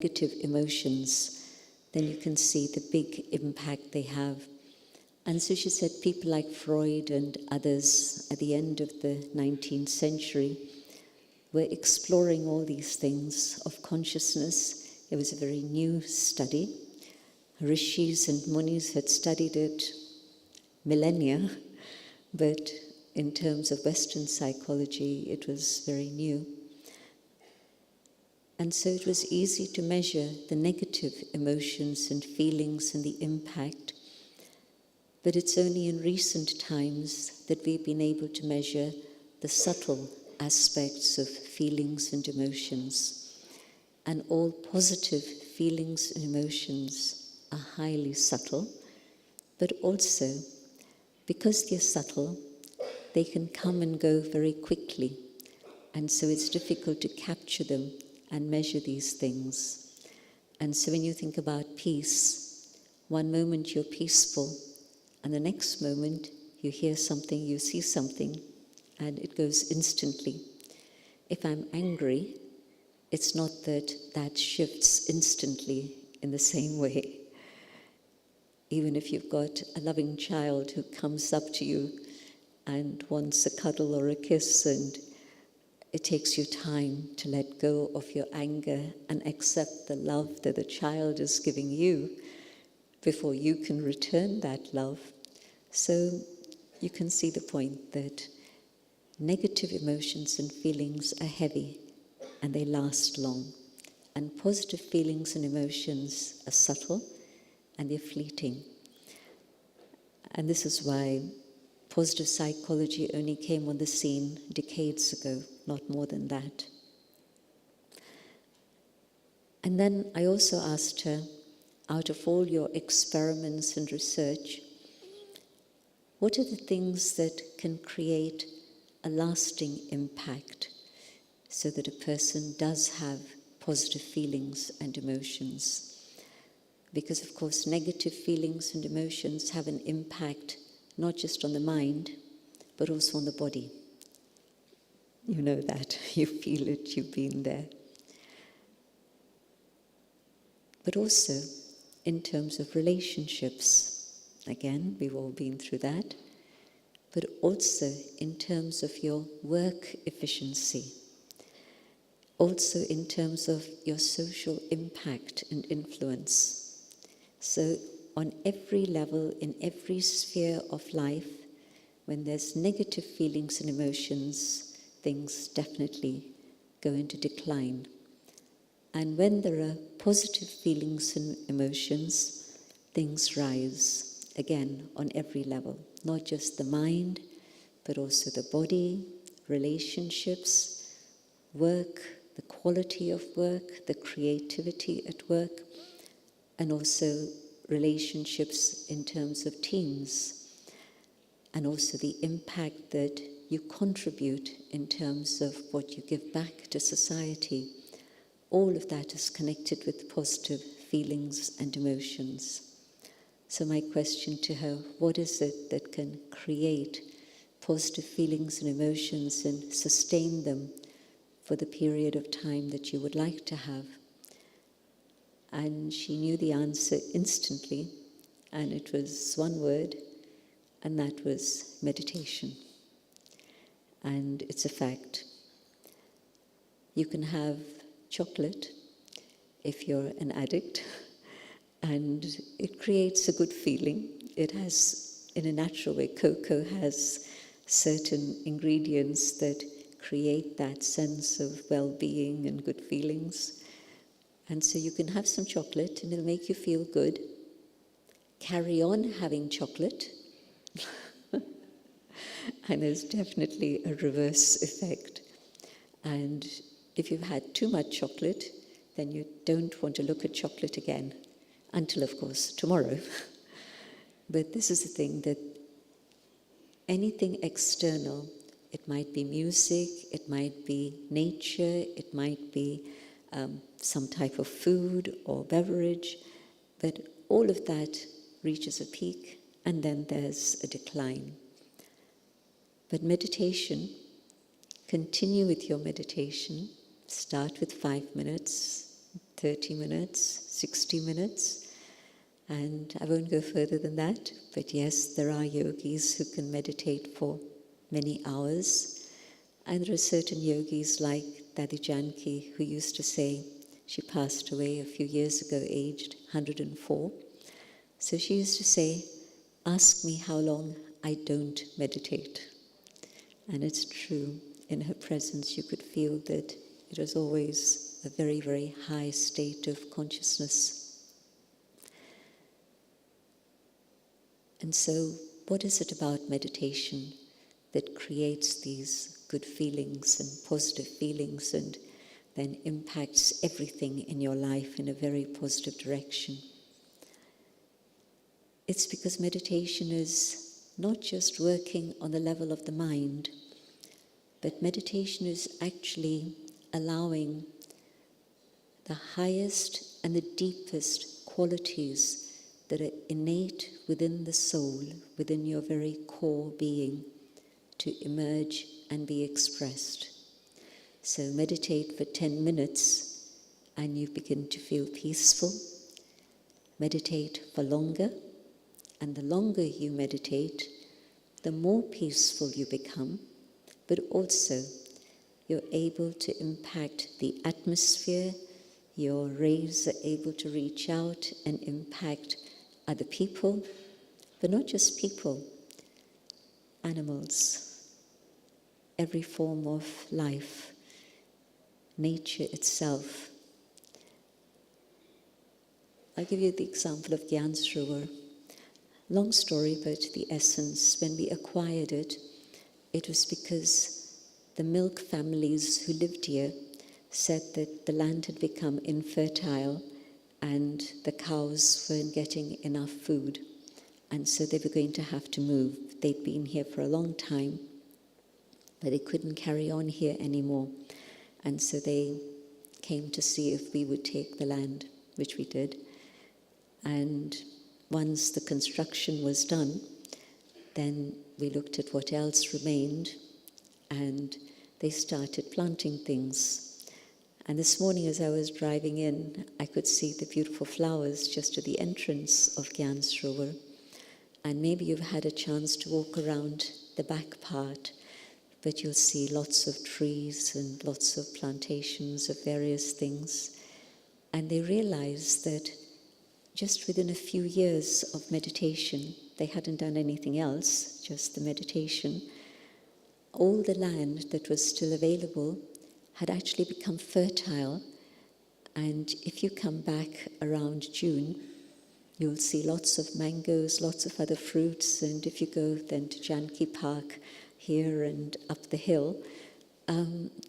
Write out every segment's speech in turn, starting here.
negative emotions, then you can see the big impact they have. And so she said people like Freud and others at the end of the 19th century were exploring all these things of consciousness. It was a very new study. Rishis and Munis had studied it millennia, but in terms of Western psychology, it was very new. And so it was easy to measure the negative emotions and feelings and the impact. But it's only in recent times that we've been able to measure the subtle aspects of feelings and emotions. And all positive feelings and emotions are highly subtle, but also, because they're subtle, they can come and go very quickly. And so it's difficult to capture them and measure these things. And so when you think about peace, one moment you're peaceful, and the next moment you hear something, you see something, and it goes instantly. If I'm angry, it's not that that shifts instantly in the same way. Even if you've got a loving child who comes up to you and wants a cuddle or a kiss, and it takes you time to let go of your anger and accept the love that the child is giving you before you can return that love. So you can see the point that negative emotions and feelings are heavy and they last long. And positive feelings and emotions are subtle and they're fleeting. And this is why positive psychology only came on the scene decades ago, not more than that. And then I also asked her, out of all your experiments and research, what are the things that can create a lasting impact so that a person does have positive feelings and emotions? Because, of course, negative feelings and emotions have an impact not just on the mind, but also on the body. You know that, you feel it, you've been there. But also in terms of relationships, again, we've all been through that, but also in terms of your work efficiency, also in terms of your social impact and influence. So on every level, in every sphere of life, when there's negative feelings and emotions, things definitely go into decline. And when there are positive feelings and emotions, things rise, again, on every level. Not just the mind, but also the body, relationships, work, the quality of work, the creativity at work, and also relationships in terms of teams, and also the impact that you contribute in terms of what you give back to society. All of that is connected with positive feelings and emotions. So my question to her, what is it that can create positive feelings and emotions and sustain them for the period of time that you would like to have? And she knew the answer instantly, and it was one word, and that was meditation. And it's a fact. You can have chocolate if you're an addict, and it creates a good feeling. It has, in a natural way, cocoa has certain ingredients that create that sense of well-being and good feelings. And so you can have some chocolate and it'll make you feel good. Carry on having chocolate. And there's definitely a reverse effect. And if you've had too much chocolate, then you don't want to look at chocolate again. Until, of course, tomorrow. But this is the thing, that anything external, it might be music, it might be nature, it might be some type of food or beverage, but all of that reaches a peak and then there's a decline. But meditation, continue with your meditation, start with 5 minutes, 30 minutes, 60 minutes, and I won't go further than that. But yes, there are yogis who can meditate for many hours, and there are certain yogis like Dadi Janki, who used to say, she passed away a few years ago, aged 104. So she used to say, ask me how long I don't meditate. And it's true, in her presence you could feel that it was always a very, very high state of consciousness. And so, what is it about meditation that creates these good feelings and positive feelings and then impacts everything in your life in a very positive direction? It's because meditation is not just working on the level of the mind, but meditation is actually allowing the highest and the deepest qualities that are innate within the soul, within your very core being, to emerge and be expressed. So meditate for 10 minutes and you begin to feel peaceful. Meditate for longer, and the longer you meditate, the more peaceful you become, but also you're able to impact the atmosphere. Your rays are able to reach out and impact other people, but not just people, animals, every form of life, nature itself. I'll give you the example of Gyan Sarovar. Long story, but the essence, when we acquired it, it was because the milk families who lived here said that the land had become infertile and the cows weren't getting enough food, and so they were going to have to move. They'd been here for a long time, but they couldn't carry on here anymore, and so they came to see if we would take the land, which we did. And once the construction was done, then we looked at what else remained, and they started planting things. And this morning as I was driving in, I could see the beautiful flowers just at the entrance of Gyan Sarovar. And maybe you've had a chance to walk around the back part, but you'll see lots of trees and lots of plantations of various things. And they realized that just within a few years of meditation, they hadn't done anything else, just the meditation, all the land that was still available had actually become fertile. And if you come back around June, you'll see lots of mangoes, lots of other fruits. And if you go then to Janki Park here and up the hill,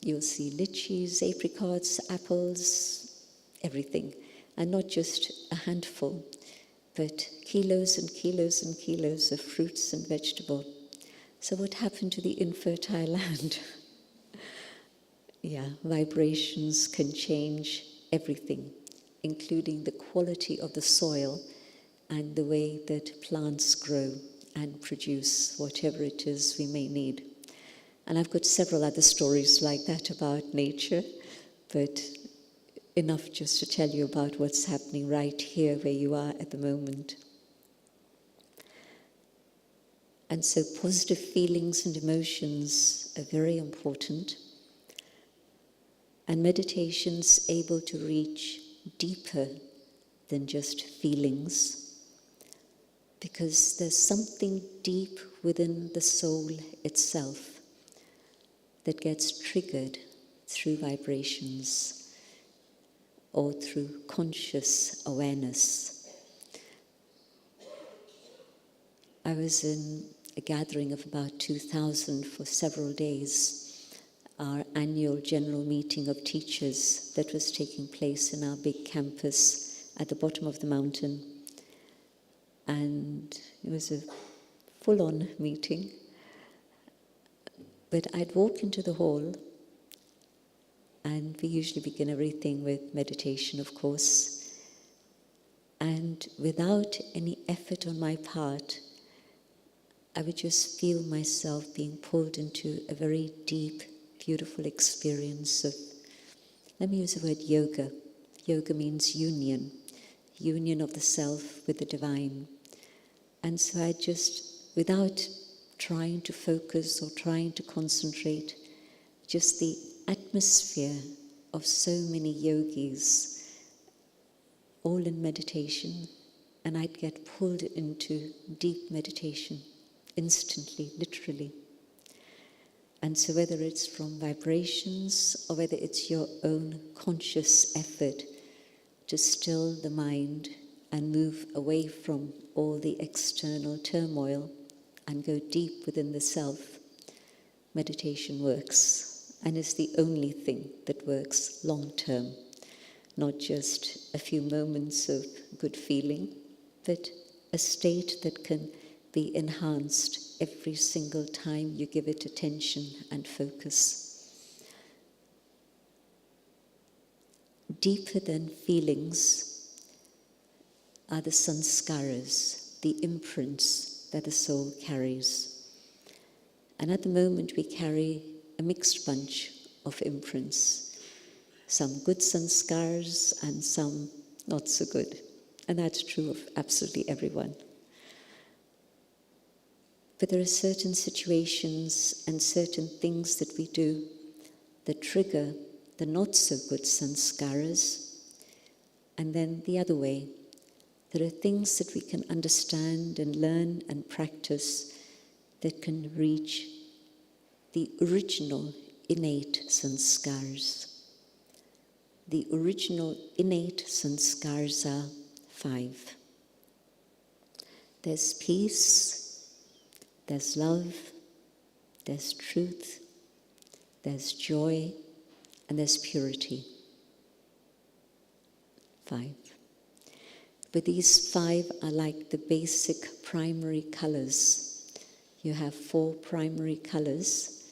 you'll see lychees, apricots, apples, everything. And not just a handful, but kilos and kilos and kilos of fruits and vegetable. So what happened to the infertile land? Yeah, vibrations can change everything, including the quality of the soil and the way that plants grow and produce whatever it is we may need. And I've got several other stories like that about nature, but enough just to tell you about what's happening right here where you are at the moment. And so positive feelings and emotions are very important. And meditation's able to reach deeper than just feelings, because there's something deep within the soul itself that gets triggered through vibrations or through conscious awareness. I was in a gathering of about 2,000 for several days, our annual general meeting of teachers that was taking place in our big campus at the bottom of the mountain. And it was a full-on meeting. But I'd walk into the hall, and we usually begin everything with meditation, of course. And without any effort on my part, I would just feel myself being pulled into a very deep, beautiful experience of, let me use the word yoga, yoga means union, union of the self with the divine. And so I just, without trying to focus or trying to concentrate, just the atmosphere of so many yogis, all in meditation, and I'd get pulled into deep meditation instantly, literally. And so whether it's from vibrations or whether it's your own conscious effort to still the mind and move away from all the external turmoil and go deep within the self, meditation works, and is the only thing that works long term, not just a few moments of good feeling, but a state that can be enhanced every single time you give it attention and focus. Deeper than feelings are the sanskaras, the imprints that the soul carries. And at the moment we carry a mixed bunch of imprints, some good sanskars and some not so good. And that's true of absolutely everyone. But there are certain situations and certain things that we do that trigger the not so good sanskaras. And then the other way, there are things that we can understand and learn and practice that can reach the original innate sanskars. The original innate sanskars are 5. There's peace, there's love, there's truth, there's joy, and there's purity. 5. But these 5 are like the basic primary colors. You have 4 primary colors,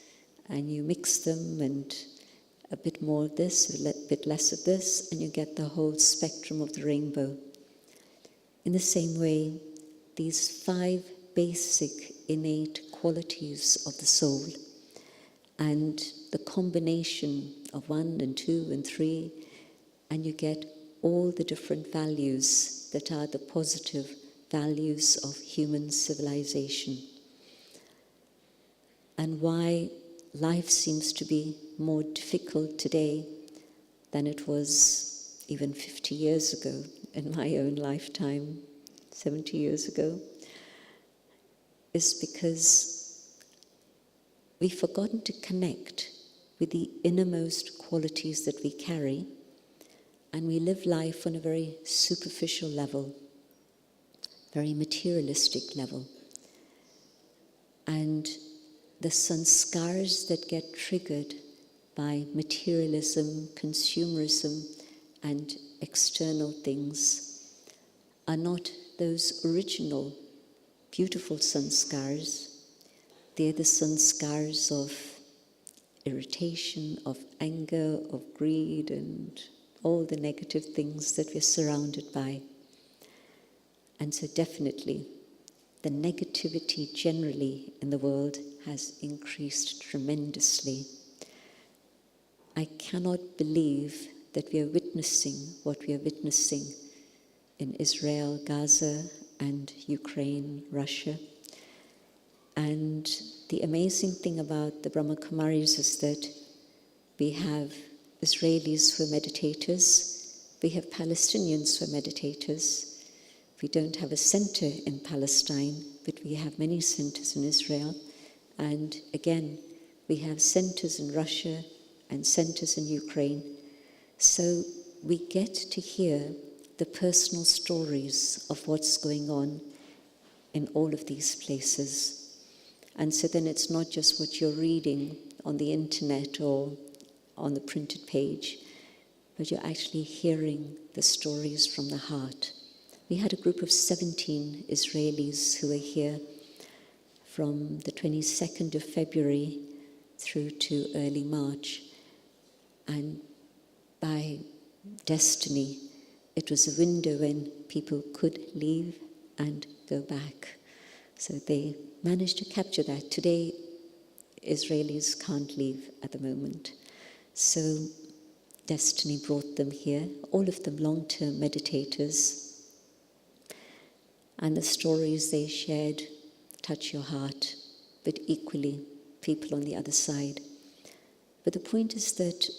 and you mix them, and a bit more of this, a bit less of this, and you get the whole spectrum of the rainbow. In the same way, these 5 basic innate qualities of the soul and the combination of 1 and 2 and 3, and you get all the different values that are the positive values of human civilization. And why life seems to be more difficult today than it was even 50 years ago, in my own lifetime, 70 years ago, is because we've forgotten to connect with the innermost qualities that we carry, and we live life on a very superficial level, very materialistic level. And the sanskars that get triggered by materialism, consumerism, and external things are not those original, beautiful sanskars. They're the sanskars of irritation, of anger, of greed, and all the negative things that we're surrounded by. And so definitely, the negativity generally in the world has increased tremendously. I cannot believe that we are witnessing what we are witnessing in Israel, Gaza, and Ukraine, Russia. And the amazing thing about the brahmakumaris is that we have Israelis who are meditators, we have Palestinians who are meditators. We don't have a center in Palestine, but we have many centers in Israel. And again, we have centers in Russia and centers in Ukraine. So we get to hear the personal stories of what's going on in all of these places. And so then it's not just what you're reading on the internet or on the printed page, but you're actually hearing the stories from the heart. We had a group of 17 Israelis who were here from the 22nd of February through to early March. And by destiny, it was a window when people could leave and go back. So they managed to capture that. Today, Israelis can't leave at the moment. So destiny brought them here, all of them long-term meditators. And the stories they shared touch your heart, but equally people on the other side. But the point is that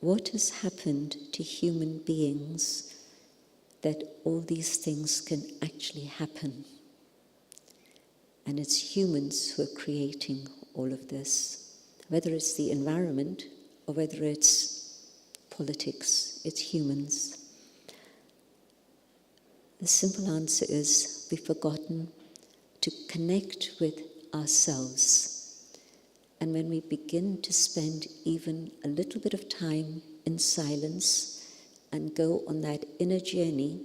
what has happened to human beings that all these things can actually happen? And it's humans who are creating all of this. Whether it's the environment or whether it's politics, it's humans. The simple answer is we've forgotten to connect with ourselves. And when we begin to spend even a little bit of time in silence and go on that inner journey,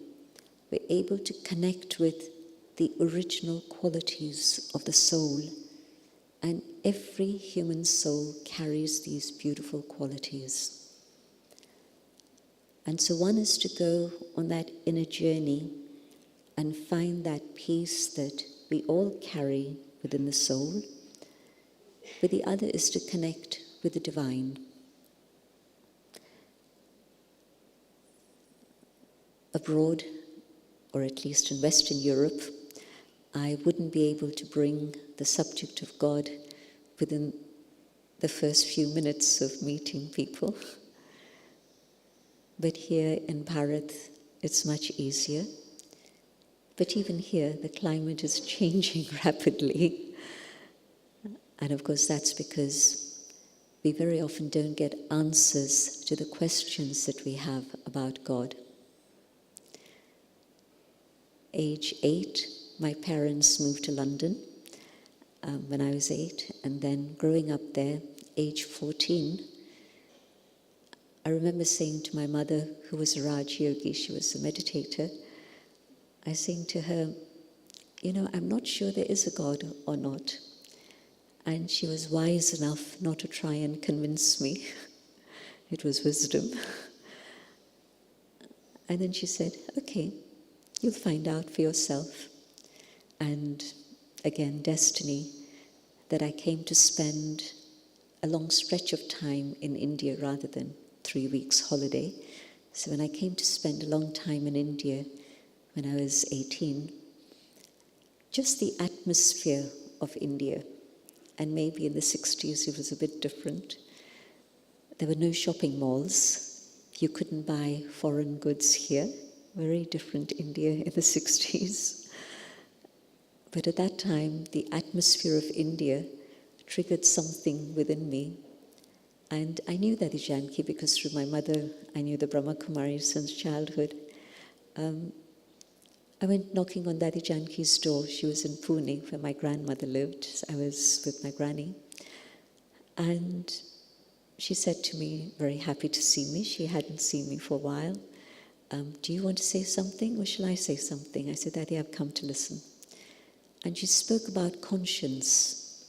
we're able to connect with the original qualities of the soul. And every human soul carries these beautiful qualities. And so one is to go on that inner journey and find that peace that we all carry within the soul, but the other is to connect with the divine. Abroad, or at least in Western Europe, I wouldn't be able to bring the subject of God within the first few minutes of meeting people. But here in Bharat, it's much easier. But even here, the climate is changing rapidly. And of course, that's because we very often don't get answers to the questions that we have about God. Age 8, my parents moved to London when I was 8, and then growing up there, age 14, I remember saying to my mother, who was a Raj Yogi, she was a meditator, I was saying to her, I'm not sure there is a God or not. And she was wise enough not to try and convince me. It was wisdom. And then she said, okay, you'll find out for yourself. And again, destiny, that I came to spend a long stretch of time in India rather than 3 weeks holiday. So when I came to spend a long time in India, when I was 18, just the atmosphere of India, and maybe in the 60s it was a bit different. There were no shopping malls. You couldn't buy foreign goods here. Very different India in the 60s. But at that time, the atmosphere of India triggered something within me. And I knew that Janki because through my mother, I knew the brahmakumaris since childhood. I went knocking on Dadi Janki's door. She was in Pune, where my grandmother lived. I was with my granny. And she said to me, very happy to see me. She hadn't seen me for a while. Do you want to say something or shall I say something? I said, Daddy, I've come to listen. And she spoke about conscience.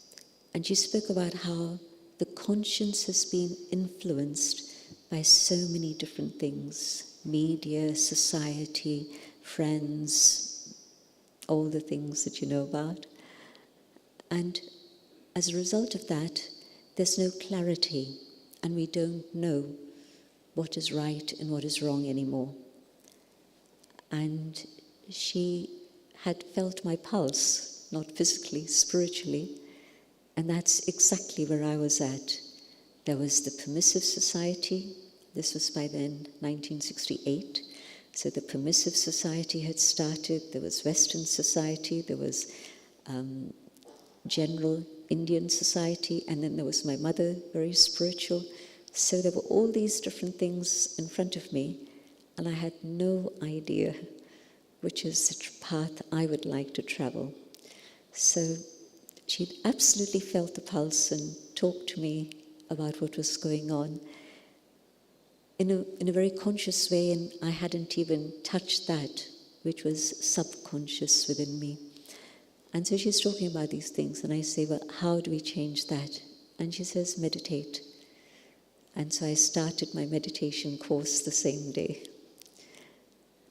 And she spoke about how the conscience has been influenced by so many different things. Media, society, friends, all the things that you know about. And as a result of that, there's no clarity, and we don't know what is right and what is wrong anymore. And she had felt my pulse, not physically, spiritually, and that's exactly where I was at. There was the permissive society. This was by then 1968. So the permissive society had started. There was Western society. There was general Indian society. And then there was my mother, very spiritual. So there were all these different things in front of me. And I had no idea which is the path I would like to travel. So she'd absolutely felt the pulse and talked to me about what was going on in a very conscious way, and I hadn't even touched that, which was subconscious within me. And so she's talking about these things, and I say, well, how do we change that? And she says, meditate. And so I started my meditation course the same day.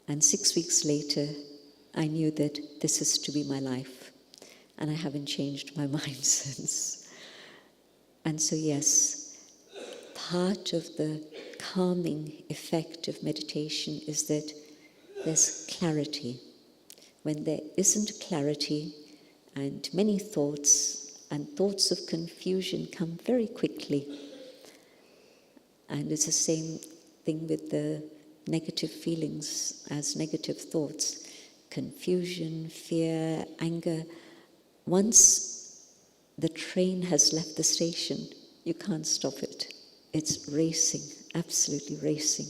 And 6 weeks later, I knew that this is to be my life. And I haven't changed my mind since. And so yes, part of the calming effect of meditation is that there's clarity. When there isn't clarity, and many thoughts and thoughts of confusion come very quickly. And it's the same thing with the negative feelings as negative thoughts. Confusion, fear, anger. Once the train has left the station, you can't stop it. It's racing, absolutely racing.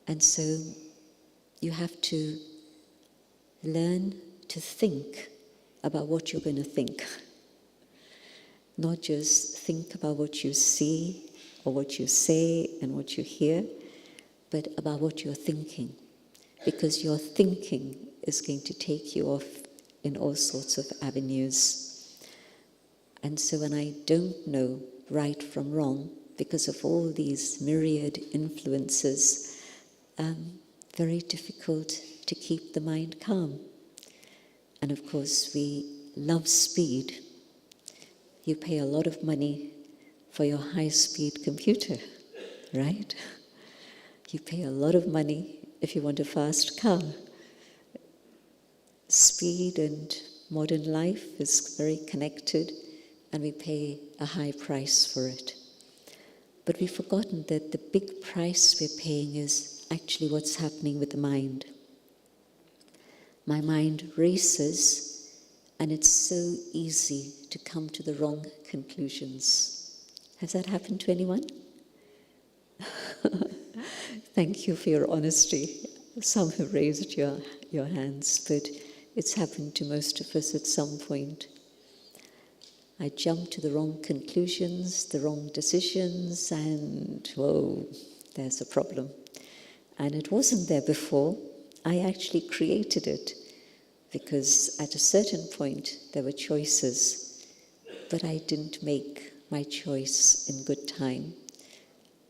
And so you have to learn to think about what you're going to think. Not just think about what you see or what you say and what you hear, but about what you're thinking. Because your thinking is going to take you off in all sorts of avenues. And so when I don't know right from wrong, because of all these myriad influences, very difficult to keep the mind calm. And of course, we love speed. You pay a lot of money for your high-speed computer, right? You pay a lot of money if you want a fast car. Speed and modern life is very connected, and we pay a high price for it. But we've forgotten that the big price we're paying is actually what's happening with the mind. My mind races, and it's so easy to come to the wrong conclusions. Has that happened to anyone? Thank you for your honesty. Some have raised your hands, but it's happened to most of us at some point. I jumped to the wrong conclusions, the wrong decisions, and whoa, there's a problem. And it wasn't there before. I actually created it because at a certain point there were choices, but I didn't make my choice in good time.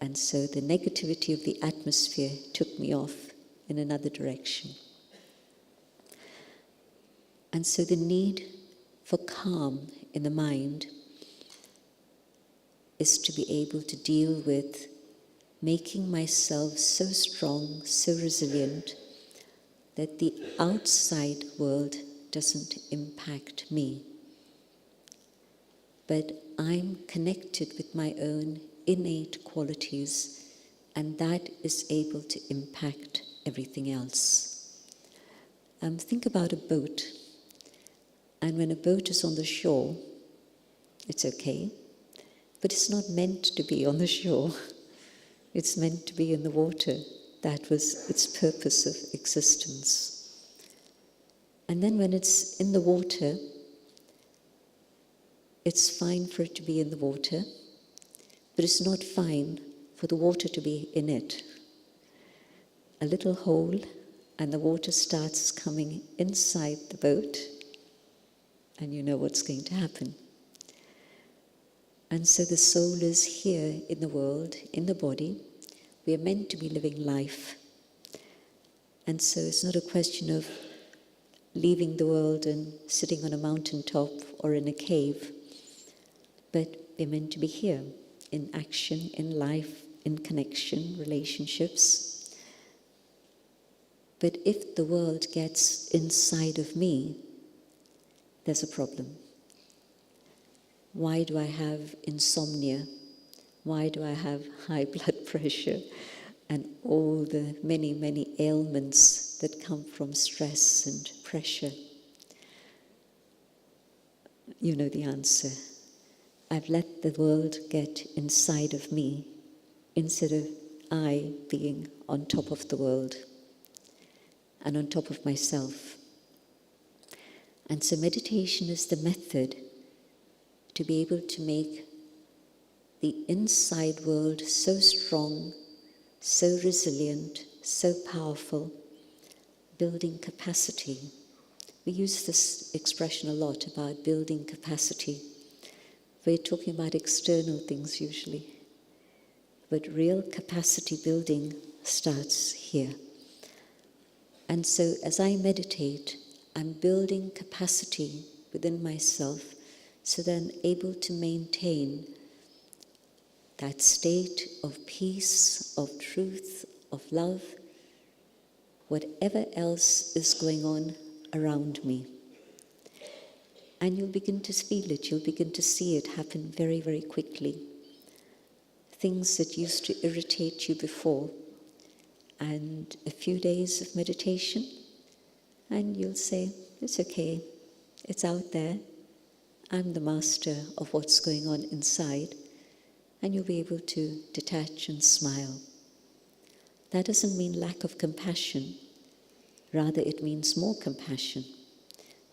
And so the negativity of the atmosphere took me off in another direction. And so the need for calm in the mind is to be able to deal with making myself so strong, so resilient, that the outside world doesn't impact me. But I'm connected with my own innate qualities, and that is able to impact everything else. Think about a boat. And when a boat is on the shore, it's okay, but it's not meant to be on the shore. It's meant to be in the water. That was its purpose of existence. And then when it's in the water, it's fine for it to be in the water, but it's not fine for the water to be in it. A little hole, and the water starts coming inside the boat, and you know what's going to happen. And so the soul is here in the world, in the body. We are meant to be living life. And so it's not a question of leaving the world and sitting on a mountaintop or in a cave, but we're meant to be here, in action, in life, in connection, relationships. But if the world gets inside of me, there's a problem. Why do I have insomnia? Why do I have high blood pressure and all the many, many ailments that come from stress and pressure? You know the answer. I've let the world get inside of me instead of I being on top of the world and on top of myself. And so meditation is the method to be able to make the inside world so strong, so resilient, so powerful, building capacity. We use this expression a lot about building capacity. We're talking about external things usually, but real capacity building starts here. And so as I meditate, I'm building capacity within myself so that I'm able to maintain that state of peace, of truth, of love, whatever else is going on around me. And you'll begin to feel it, you'll begin to see it happen very, very quickly. Things that used to irritate you before, and a few days of meditation, and you'll say, it's okay, it's out there, I'm the master of what's going on inside, and you'll be able to detach and smile. That doesn't mean lack of compassion, rather it means more compassion,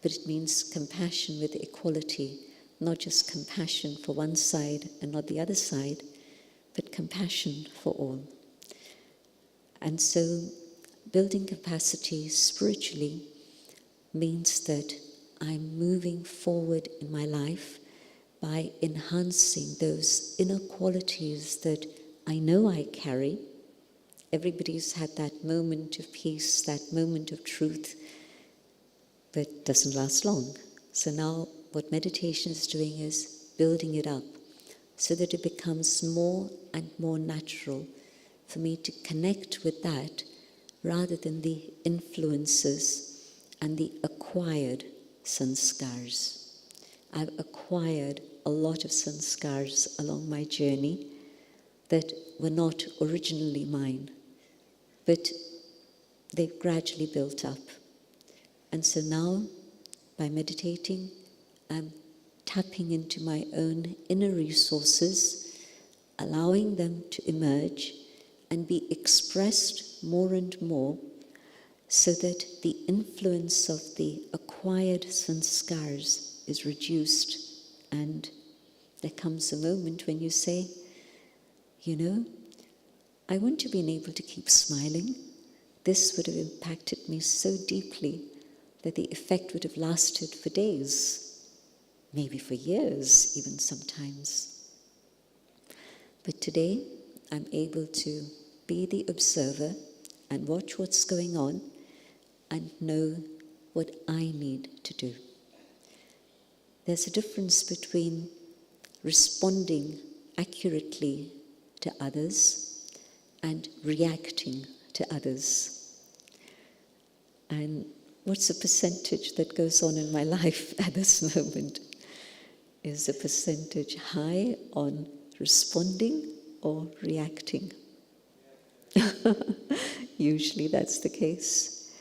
but it means compassion with equality, not just compassion for one side and not the other side, but compassion for all. And so building capacity spiritually means that I'm moving forward in my life by enhancing those inner qualities that I know I carry. Everybody's had that moment of peace, that moment of truth, but it doesn't last long. So now what meditation is doing is building it up so that it becomes more and more natural for me to connect with that rather than the influences and the acquired sanskars. I've acquired a lot of sanskars along my journey that were not originally mine, but they've gradually built up. And so now, by meditating, I'm tapping into my own inner resources, allowing them to emerge and be expressed more and more, so that the influence of the acquired sanskars is reduced, and there comes a moment when you say, you know, I wouldn't have been able to keep smiling. This would have impacted me so deeply that the effect would have lasted for days, maybe for years, even sometimes. But today, I'm able to be the observer and watch what's going on and know what I need to do. There's a difference between responding accurately to others and reacting to others. And what's the percentage that goes on in my life at this moment? Is the percentage high on responding or reacting? Usually that's the case.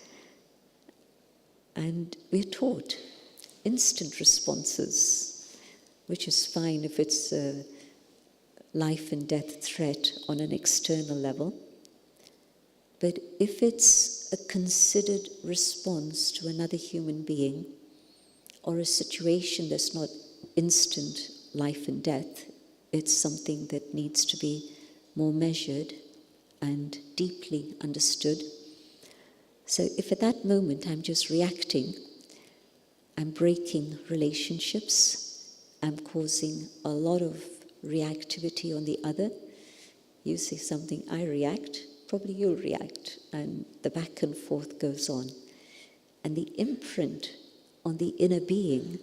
And we're taught instant responses, which is fine if it's a life and death threat on an external level. But if it's a considered response to another human being, or a situation that's not instant life and death, it's something that needs to be more measured and deeply understood. So if at that moment I'm just reacting, I'm breaking relationships, I'm causing a lot of reactivity on the other. You say something, I react, probably you'll react, and the back and forth goes on. And the imprint on the inner being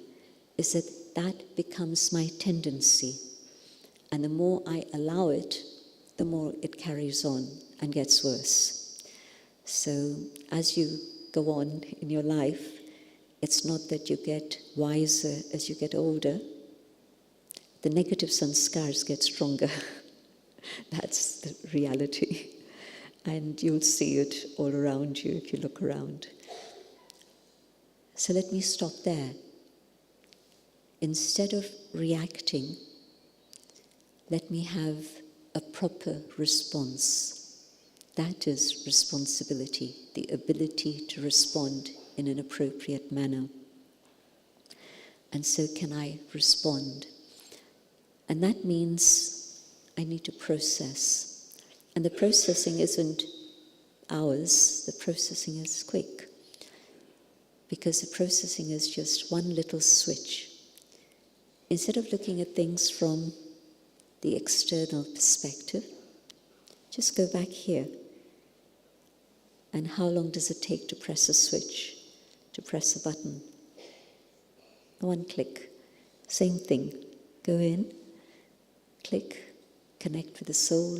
is that that becomes my tendency. And the more I allow it, the more it carries on and gets worse. So as you go on in your life, it's not that you get wiser as you get older. The negative sanskars get stronger. That's the reality. And you'll see it all around you if you look around. So let me stop there. Instead of reacting, let me have a proper response. That is responsibility, the ability to respond in an appropriate manner. And so can I respond? And that means I need to process. And the processing isn't hours, the processing is quick. Because the processing is just one little switch. Instead of looking at things from the external perspective, just go back here. And how long does it take to press a switch, to press a button? One click. Same thing. Go in, click, connect with the soul,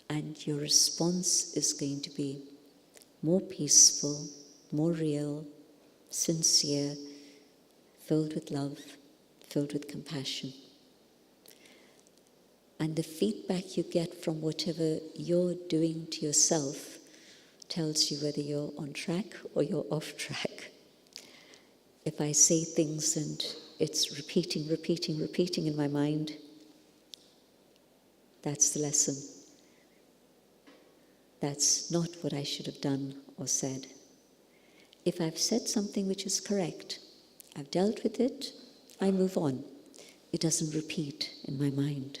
and your response is going to be more peaceful, more real, sincere, filled with love, filled with compassion. And the feedback you get from whatever you're doing to yourself tells you whether you're on track or you're off track. If I say things and it's repeating in my mind, that's the lesson. That's not what I should have done or said. If I've said something which is correct, I've dealt with it, I move on. It doesn't repeat in my mind.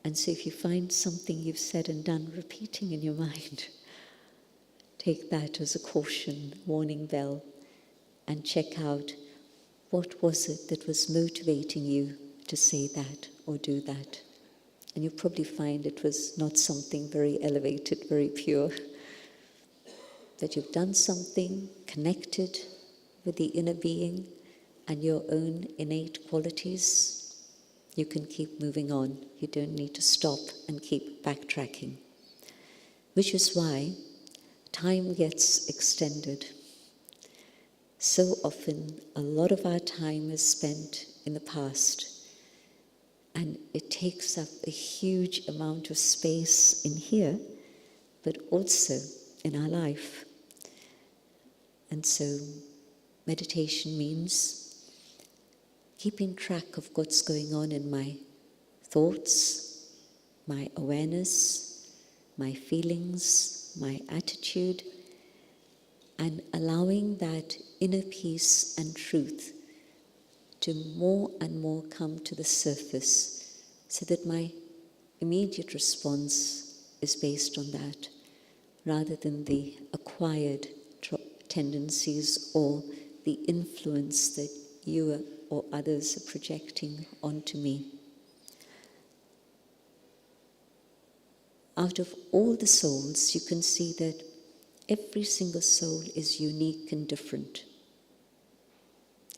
And so if you find something you've said and done repeating in your mind, take that as a caution, warning bell, and check out what was it that was motivating you to say that or do that. And you'll probably find it was not something very elevated, very pure. That you've done something connected with the inner being and your own innate qualities. You can keep moving on. You don't need to stop and keep backtracking. Which is why time gets extended. So often, a lot of our time is spent in the past. And it takes up a huge amount of space in here, but also in our life. And so meditation means keeping track of what's going on in my thoughts, my awareness, my feelings, my attitude, and allowing that inner peace and truth to more and more come to the surface so that my immediate response is based on that rather than the acquired tendencies or the influence that you or others are projecting onto me. Out of all the souls, you can see that every single soul is unique and different.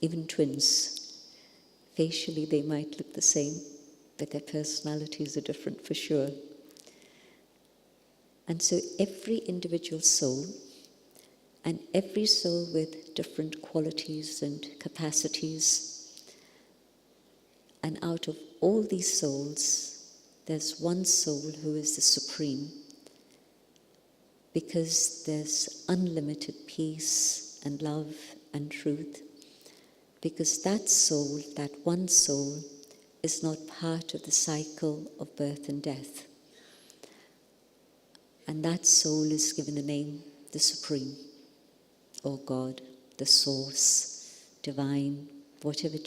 Even twins. Facially, they might look the same, but their personalities are different for sure. And so every individual soul, and every soul with different qualities and capacities, and out of all these souls, there's one soul who is the supreme, because there's unlimited peace and love and truth. Because that soul, that one soul, is not part of the cycle of birth and death. And that soul is given the name, the Supreme, or God, the Source, Divine, whatever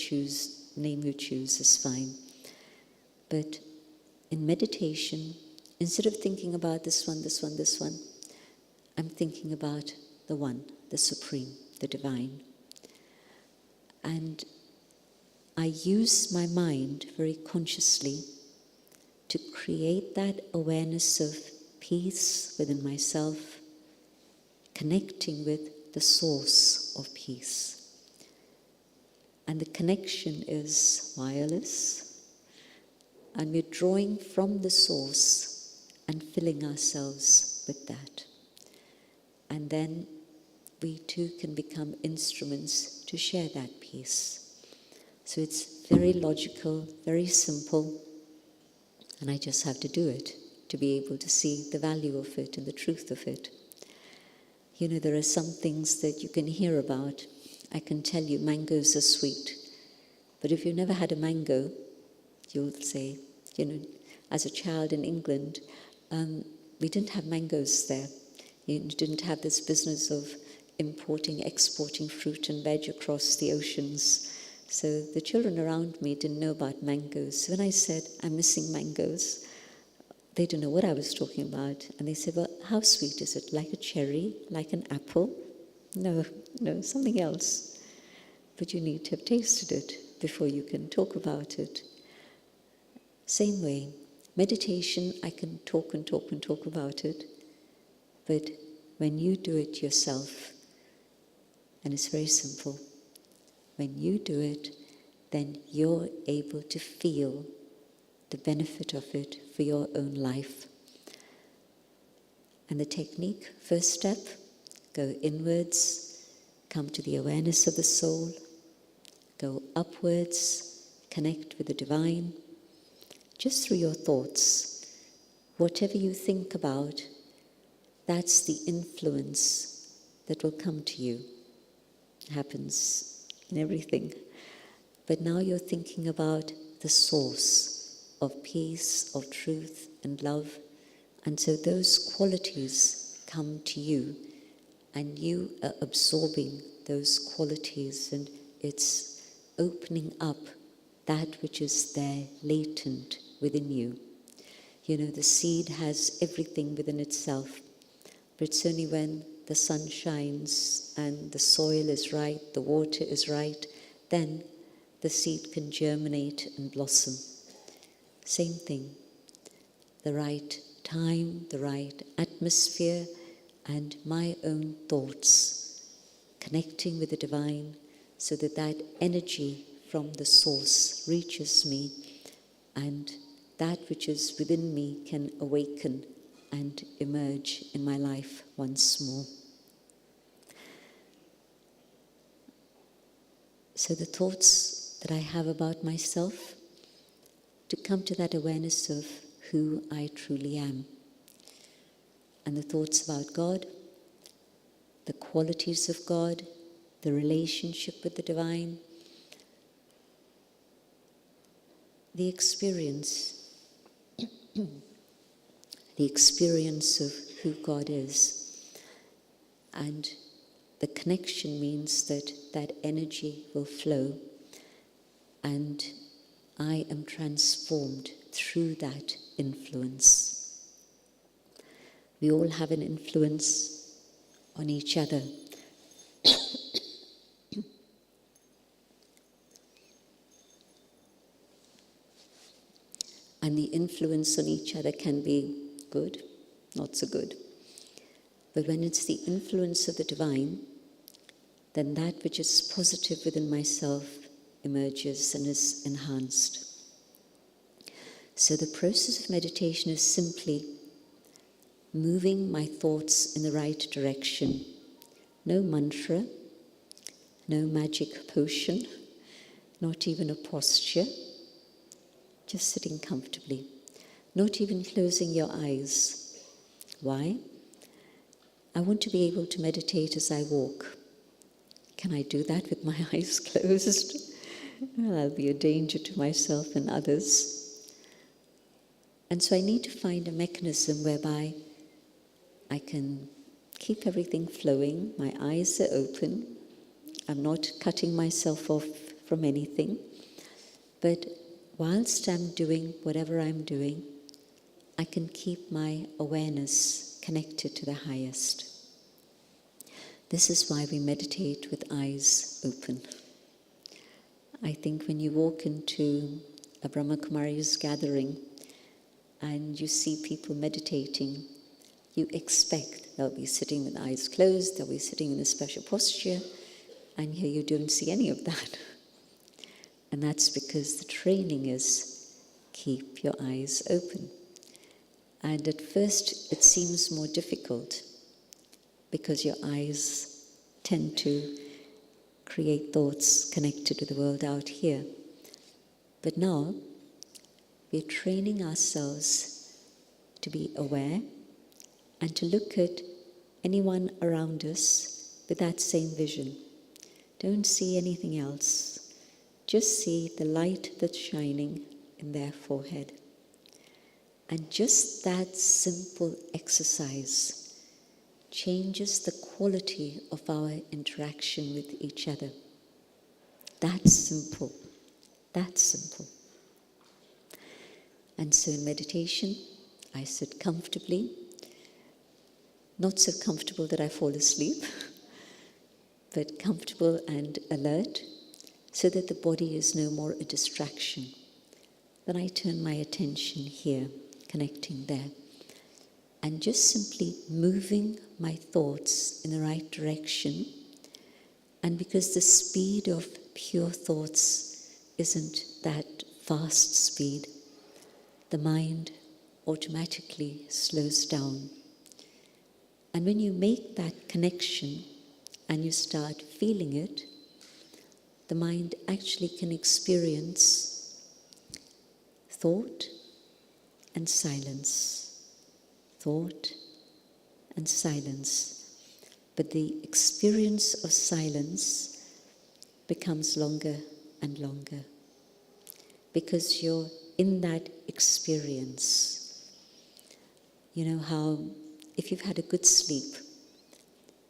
name you choose is fine. But in meditation, instead of thinking about this one, I'm thinking about the one, the Supreme, the Divine. And I use my mind very consciously to create that awareness of peace within myself, connecting with the source of peace. And the connection is wireless, and we're drawing from the source and filling ourselves with that. And then we too can become instruments to share that peace. So it's very logical, very simple, and I just have to do it to be able to see the value of it and the truth of it. You know, there are some things that you can hear about. I can tell you mangoes are sweet, but if you've never had a mango, you'll say, you know, as a child in England, we didn't have mangoes there. You didn't have this business of importing, exporting fruit and veg across the oceans. So the children around me didn't know about mangoes. So when I said, I'm missing mangoes, they didn't know what I was talking about. And they said, well, how sweet is it? Like a cherry? Like an apple? No, something else. But you need to have tasted it before you can talk about it. Same way, meditation, I can talk about it. But when you do it yourself, and it's very simple, when you do it, then you're able to feel the benefit of it for your own life. And the technique, first step, go inwards, come to the awareness of the soul, go upwards, connect with the divine, just through your thoughts. Whatever you think about, that's the influence that will come to you. It happens in everything. But now you're thinking about the source of peace, of truth and love. And so those qualities come to you, and you are absorbing those qualities, and it's opening up that which is there latent within you. You know, the seed has everything within itself, but it's only when the sun shines and the soil is right, the water is right, then the seed can germinate and blossom. Same thing. The right time, the right atmosphere, and my own thoughts, connecting with the divine so that that energy from the source reaches me, and that which is within me can awaken and emerge in my life once more. So the thoughts that I have about myself, to come to that awareness of who I truly am. And the thoughts about God, the qualities of God, the relationship with the divine, the experience of who God is. And the connection means that that energy will flow, and I am transformed through that influence. We all have an influence on each other. And the influence on each other can be good, not so good. But when it's the influence of the divine, then that which is positive within myself emerges and is enhanced. So the process of meditation is simply moving my thoughts in the right direction. No mantra, no magic potion, not even a posture, just sitting comfortably, not even closing your eyes. Why? I want to be able to meditate as I walk. Can I do that with my eyes closed? Well, I'll be a danger to myself and others. And so I need to find a mechanism whereby I can keep everything flowing, my eyes are open, I'm not cutting myself off from anything, but whilst I'm doing whatever I'm doing, I can keep my awareness connected to the highest. This is why we meditate with eyes open. I think when you walk into a brahmakumaris gathering and you see people meditating, you expect they'll be sitting with eyes closed, they'll be sitting in a special posture, and here you don't see any of that. And that's because the training is keep your eyes open. And at first it seems more difficult because your eyes tend to create thoughts connected to the world out here. But now we're training ourselves to be aware and to look at anyone around us with that same vision. Don't see anything else. Just see the light that's shining in their forehead. And just that simple exercise changes the quality of our interaction with each other. That's simple. That's simple. And so in meditation, I sit comfortably, not so comfortable that I fall asleep, but comfortable and alert, so that the body is no more a distraction. Then I turn my attention here, connecting there, and just simply moving my thoughts in the right direction. And because the speed of pure thoughts isn't that fast speed, the mind automatically slows down. And when you make that connection and you start feeling it, the mind actually can experience thought and silence, thought and silence. But the experience of silence becomes longer and longer because you're in that experience. You know how if you've had a good sleep,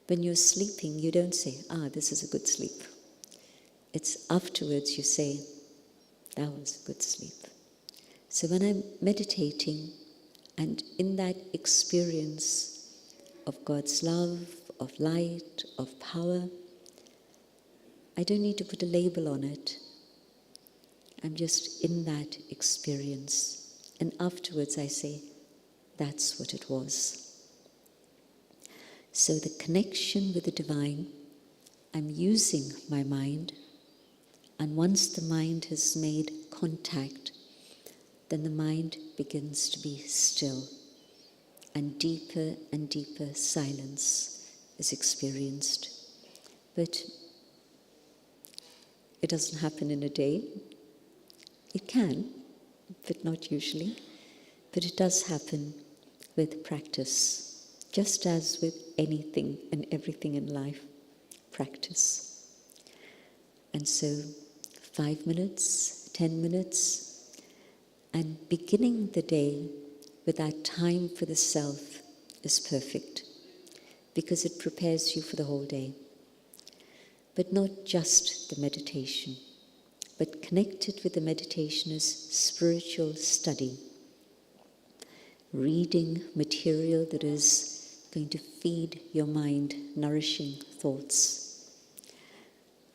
when you're sleeping, you don't say, this is a good sleep. It's afterwards you say, that was a good sleep. So when I'm meditating and in that experience of God's love, of light, of power, I don't need to put a label on it. I'm just in that experience. And afterwards I say, that's what it was. So the connection with the divine, I'm using my mind, and once the mind has made contact, then the mind begins to be still, and deeper silence is experienced. But it doesn't happen in a day. It can, but not usually. But it does happen with practice. Just as with anything and everything in life, practice. And so 5 minutes, 10 minutes, and beginning the day with that time for the self is perfect because it prepares you for the whole day. But not just the meditation, but connected with the meditation is spiritual study, reading material that is going to feed your mind nourishing thoughts.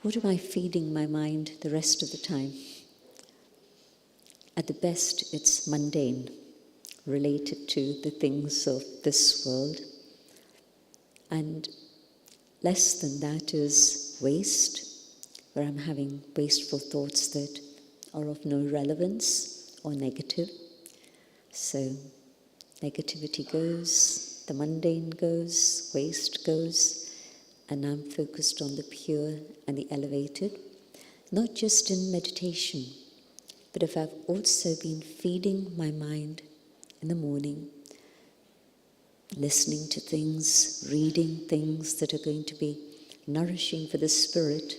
What am I feeding my mind the rest of the time? At the best, it's mundane, related to the things of this world. And less than that is waste, where I'm having wasteful thoughts that are of no relevance or negative. So negativity goes, the mundane goes, waste goes, and I'm focused on the pure and the elevated, not just in meditation, but if I've also been feeding my mind in the morning, listening to things, reading things that are going to be nourishing for the spirit,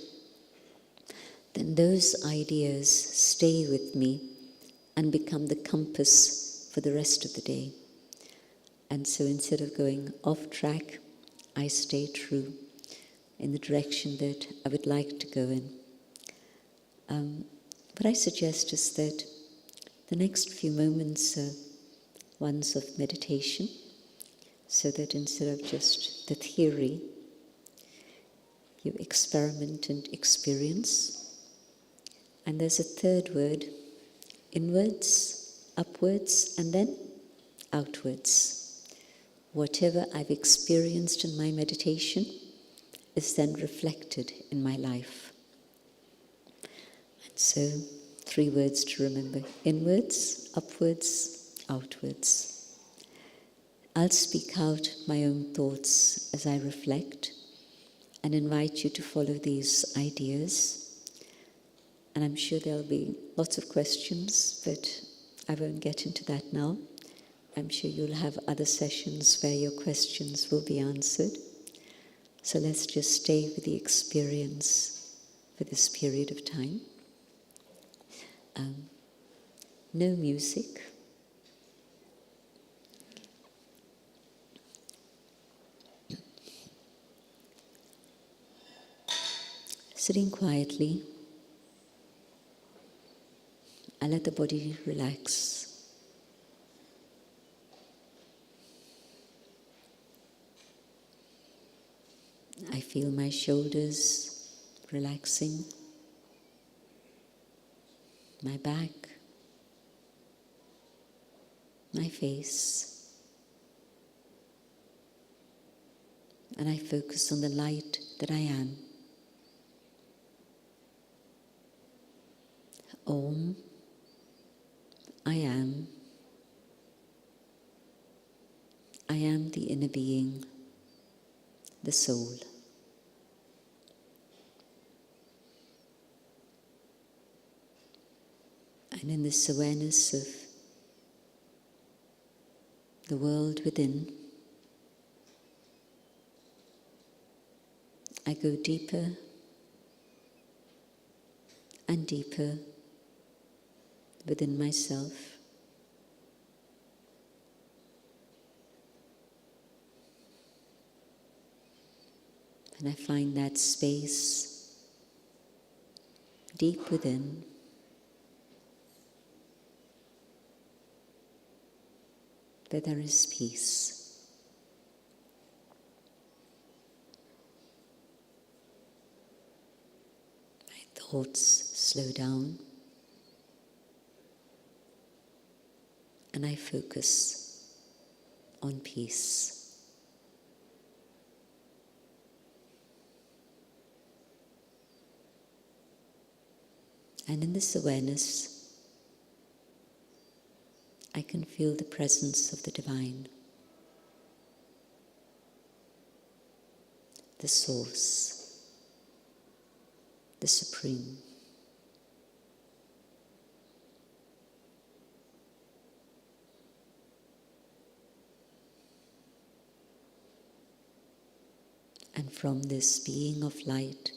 then those ideas stay with me and become the compass for the rest of the day. And so instead of going off track, I stay true in the direction that I would like to go in. What I suggest is that the next few moments are ones of meditation, so that instead of just the theory, you experiment and experience. And there's a third word, inwards, upwards, and then outwards. Whatever I've experienced in my meditation is then reflected in my life. And so, 3 words to remember, inwards, upwards, outwards. I'll speak out my own thoughts as I reflect and invite you to follow these ideas. And I'm sure there'll be lots of questions, but I won't get into that now. I'm sure you'll have other sessions where your questions will be answered. So let's just stay with the experience for this period of time. No music. Sitting quietly, I let the body relax. I feel my shoulders relaxing, my back, my face, and I focus on the light that I am. Om, I am I am the inner being, the soul. And in this awareness of the world within, I go deeper and deeper within myself. And I find that space deep within where there is peace. My thoughts slow down and I focus on peace. And in this awareness, I can feel the presence of the divine, the source, the supreme. And from this being of light,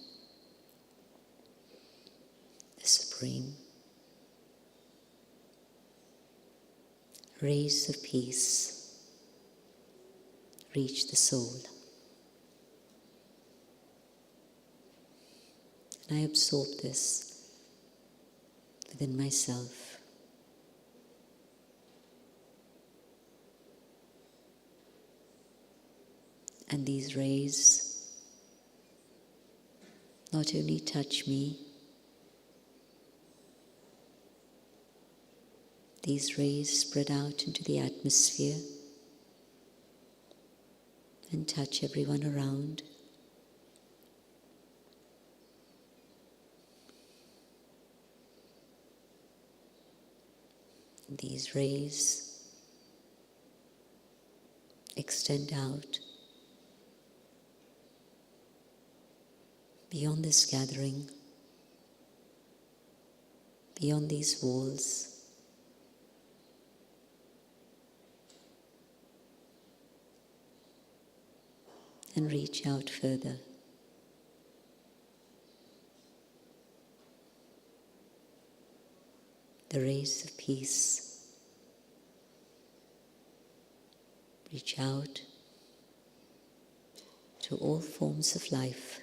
the supreme, rays of peace reach the soul. And I absorb this within myself. And these rays not only touch me, these rays spread out into the atmosphere and touch everyone around. These rays extend out beyond this gathering, beyond these walls, and reach out further. The rays of peace reach out to all forms of life.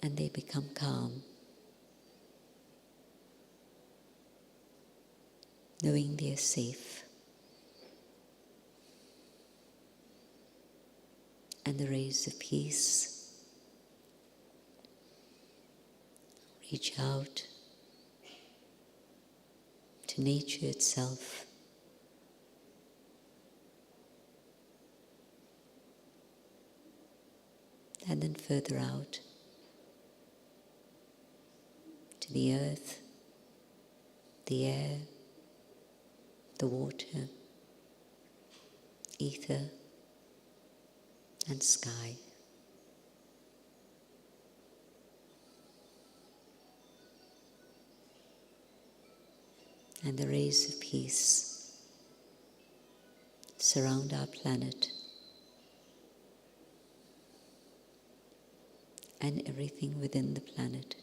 And they become calm, knowing they are safe. And the rays of peace reach out to nature itself. And then further out to the earth, the air, the water, ether, and sky. And the rays of peace surround our planet and everything within the planet.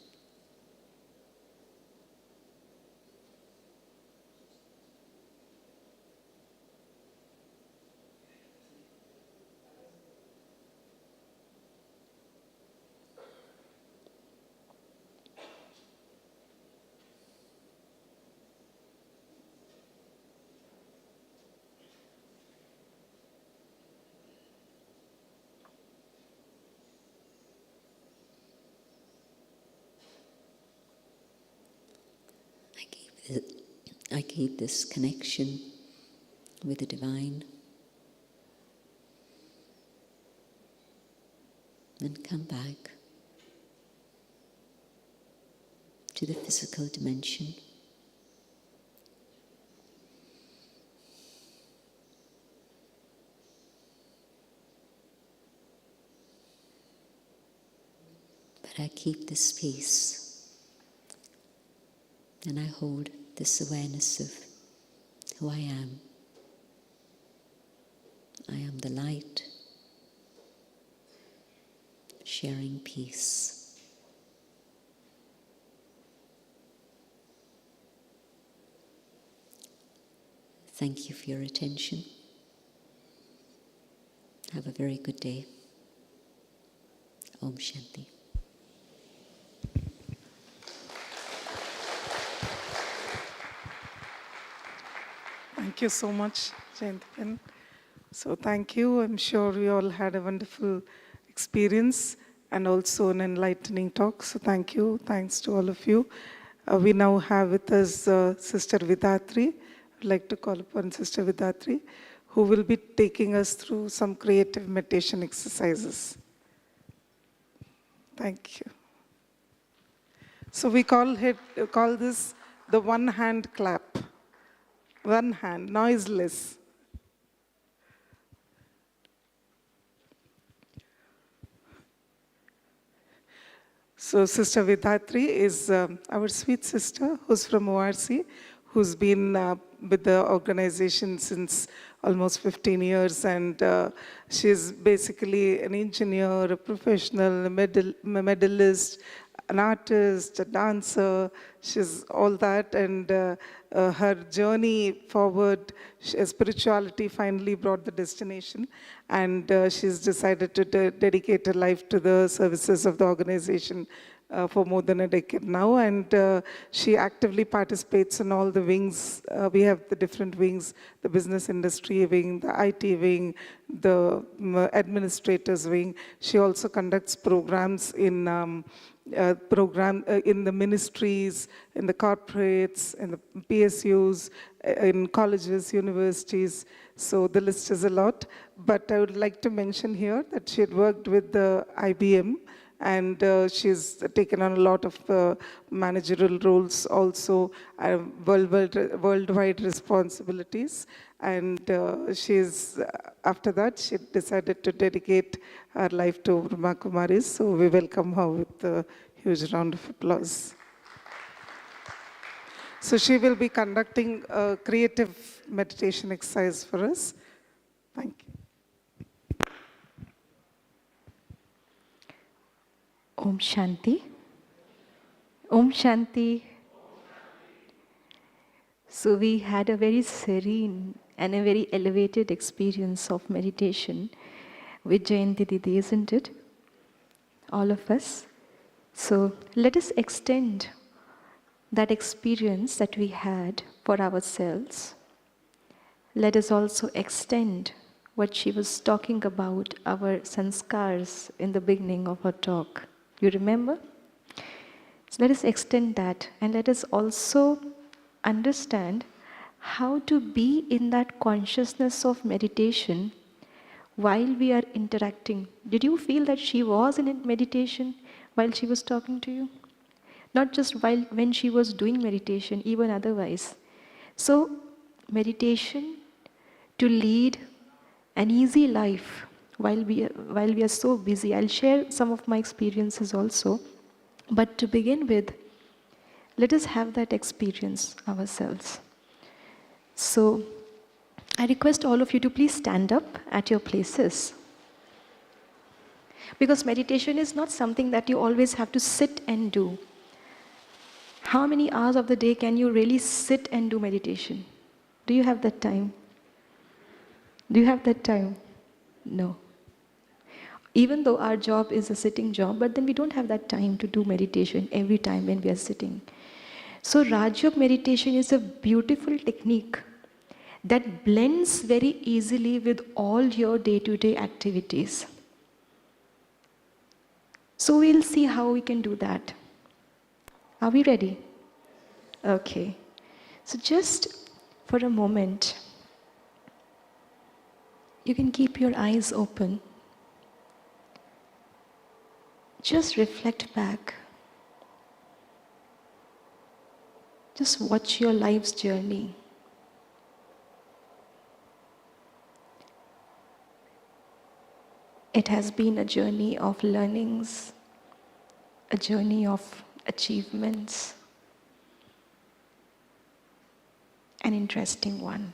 I keep this connection with the divine and come back to the physical dimension. But I keep this space and I hold this awareness of who I am. I am the light, sharing peace. Thank you for your attention. Have a very good day. Om Shanti. Thank you so much, Jayanti. So thank you. I'm sure we all had a wonderful experience and also an enlightening talk. So thank you. Thanks to all of you. We now have with us Sister Vidatri. I'd like to call upon Sister Vidatri, who will be taking us through some creative meditation exercises. Thank you. So we call this the one-hand clap. One hand, noiseless. So Sister Vidatri is our sweet sister who's from ORC, who's been with the organization since almost 15 years, and she's basically an engineer, a professional, a medalist, an artist, a dancer. She's all that, and her journey forward, spirituality finally brought the destination, and she's decided to dedicate her life to the services of the organization for more than a decade now, and she actively participates in all the wings. We have the different wings: the business industry wing, the IT wing, the administrators wing. She also conducts programs in in the ministries, in the corporates, in the PSUs, in colleges, universities. So the list is a lot. But I would like to mention here that she had worked with the IBM, and she's taken on a lot of managerial roles also, worldwide responsibilities. And after that, she decided to dedicate her life to brahmakumaris. So we welcome her with a huge round of applause. So she will be conducting a creative meditation exercise for us. Thank you. Om Shanti. Om Shanti. So we had a very serene and a very elevated experience of meditation with Jayanti Didi, isn't it? All of us. So let us extend that experience that we had for ourselves. Let us also extend what she was talking about, our sanskars, in the beginning of her talk. You remember? So let us extend that, and let us also understand how to be in that consciousness of meditation while we are interacting. Did you feel that she was in meditation while she was talking to you? Not just when she was doing meditation, even otherwise. So meditation to lead an easy life while we are so busy. I'll share some of my experiences also. But to begin with, let us have that experience ourselves. So I request all of you to please stand up at your places. Because meditation is not something that you always have to sit and do. How many hours of the day can you really sit and do meditation? Do you have that time? Do you have that time? No. Even though our job is a sitting job, but then we don't have that time to do meditation every time when we are sitting. So Raj Yoga meditation is a beautiful technique that blends very easily with all your day-to-day activities. So we'll see how we can do that. Are we ready? Okay. So just for a moment, you can keep your eyes open. Just reflect back. Just watch your life's journey. It has been a journey of learnings, a journey of achievements, an interesting one.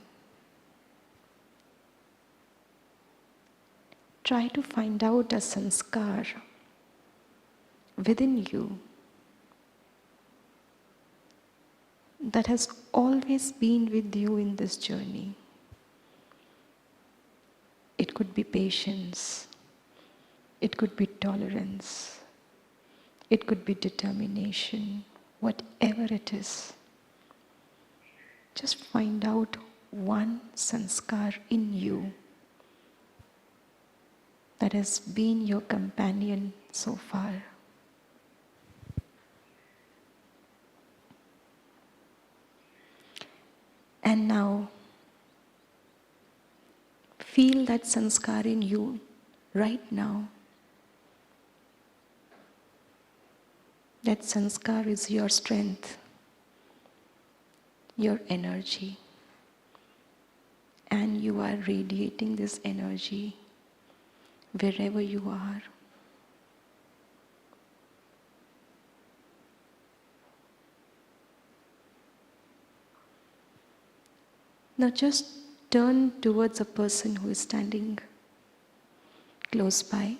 Try to find out a sanskar within you that has always been with you in this journey. It could be patience, it could be tolerance, it could be determination, whatever it is. Just find out one sanskar in you that has been your companion so far. And now, feel that sanskar in you right now. That sanskar is your strength, your energy. And you are radiating this energy wherever you are. Now just turn towards a person who is standing close by,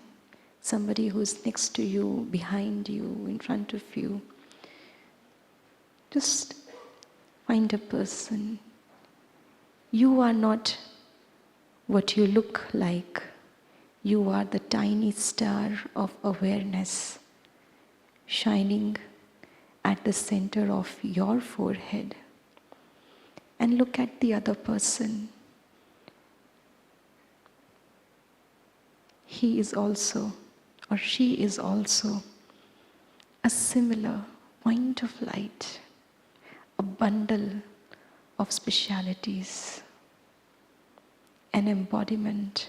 somebody who is next to you, behind you, in front of you. Just find a person. You are not what you look like. You are the tiny star of awareness shining at the center of your forehead. And look at the other person. He is also, or she is also, a similar point of light, a bundle of specialities, an embodiment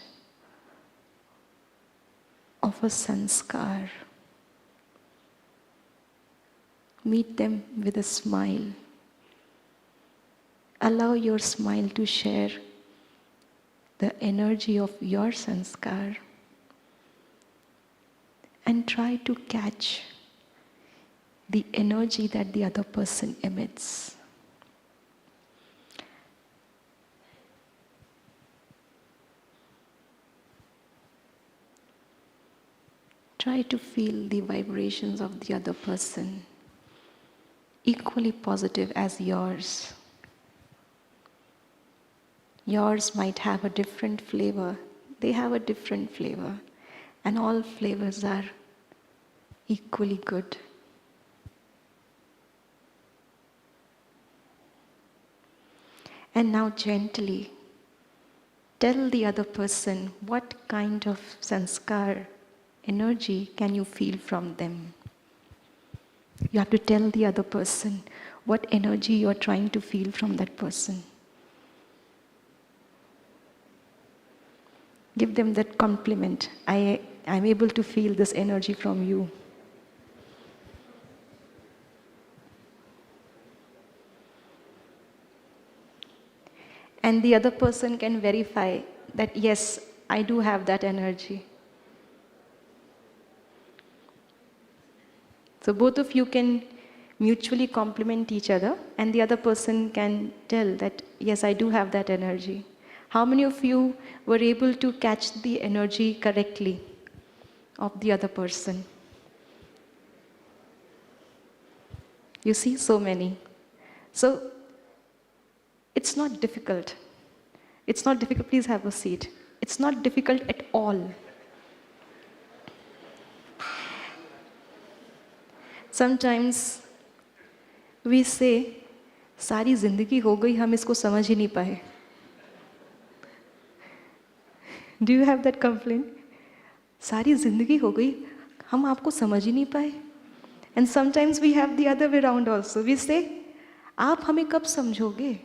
of a sanskar. Meet them with a smile. Allow your smile to share the energy of your sanskar and try to catch the energy that the other person emits. Try to feel the vibrations of the other person, equally positive as yours. Yours might have a different flavor, they have a different flavor, and all flavors are equally good. And now gently tell the other person what kind of sanskar energy can you feel from them. You have to tell the other person what energy you are trying to feel from that person. Give them that compliment. I'm able to feel this energy from you. And the other person can verify that, yes, I do have that energy. So both of you can mutually compliment each other, and the other person can tell that, yes, I do have that energy. How many of you were able to catch the energy correctly of the other person? You see, so many. So it's not difficult. It's not difficult. Please have a seat. It's not difficult at all. Sometimes we say, सारी जिंदगी हो गई, हम इसको समझ ही नहीं पाए. Do you have that complaint? सारी जिंदगी हो गई, हम आपको समझ ही नहीं पाए. And sometimes we have the other way around also. We say, आप हमें कब समझोगे?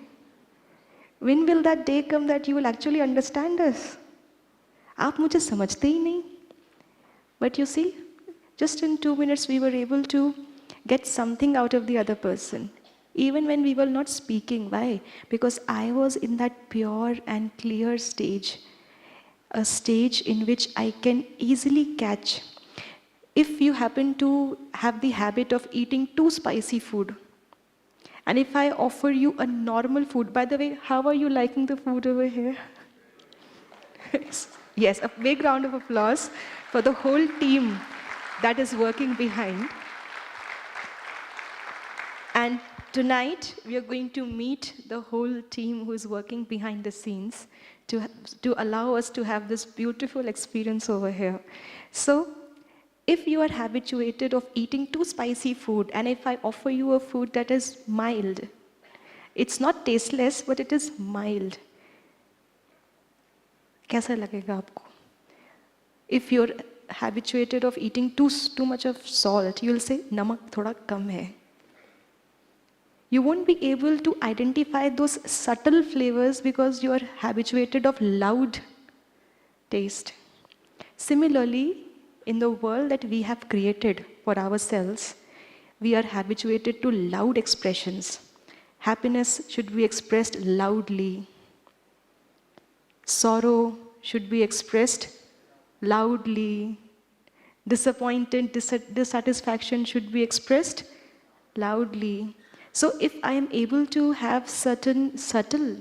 When will that day come that you will actually understand us? आप मुझे समझते ही नहीं. But you see, just in 2 minutes we were able to get something out of the other person. Even when we were not speaking. Why? Because I was in that pure and clear stage. A stage in which I can easily catch. If you happen to have the habit of eating too spicy food, and if I offer you a normal food, by the way, how are you liking the food over here? Yes, a big round of applause for the whole team that is working behind. And tonight, we are going to meet the whole team who is working behind the scenes to allow us to have this beautiful experience over here. So, if you are habituated of eating too spicy food, and if I offer you a food that is mild, it's not tasteless, but it is mild. कैसा लगेगा आपको? If you're habituated of eating too much of salt, you'll say, नमक थोड़ा कम है. You won't be able to identify those subtle flavors because you are habituated of loud taste. Similarly, in the world that we have created for ourselves, we are habituated to loud expressions. Happiness should be expressed loudly. Sorrow should be expressed loudly. Disappointment, dissatisfaction should be expressed loudly. So if I am able to have certain subtle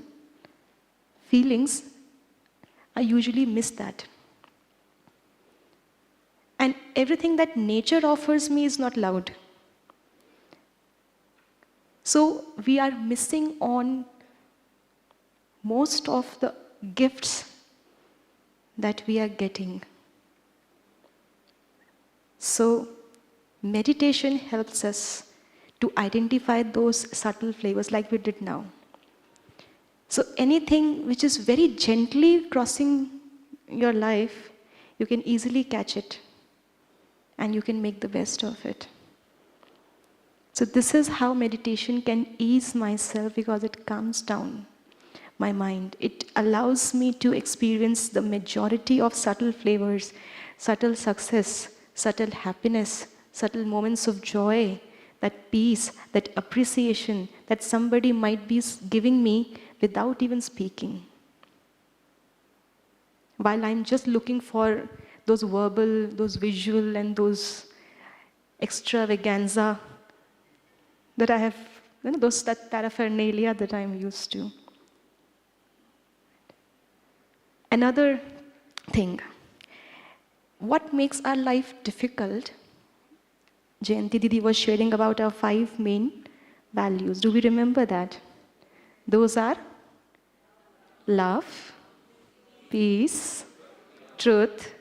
feelings, I usually miss that. And everything that nature offers me is not loud. So we are missing on most of the gifts that we are getting. So meditation helps us to identify those subtle flavors like we did now. So anything which is very gently crossing your life, you can easily catch it and you can make the best of it. So this is how meditation can ease myself, because it calms down my mind. It allows me to experience the majority of subtle flavors, subtle success, subtle happiness, subtle moments of joy, that peace, that appreciation that somebody might be giving me without even speaking. While I'm just looking for those verbal, those visual, and those extravaganza that I have, those that paraphernalia that I'm used to. Another thing, what makes our life difficult? Jayanti Didi was sharing about our 5 main values. Do we remember that? Those are love, peace, truth,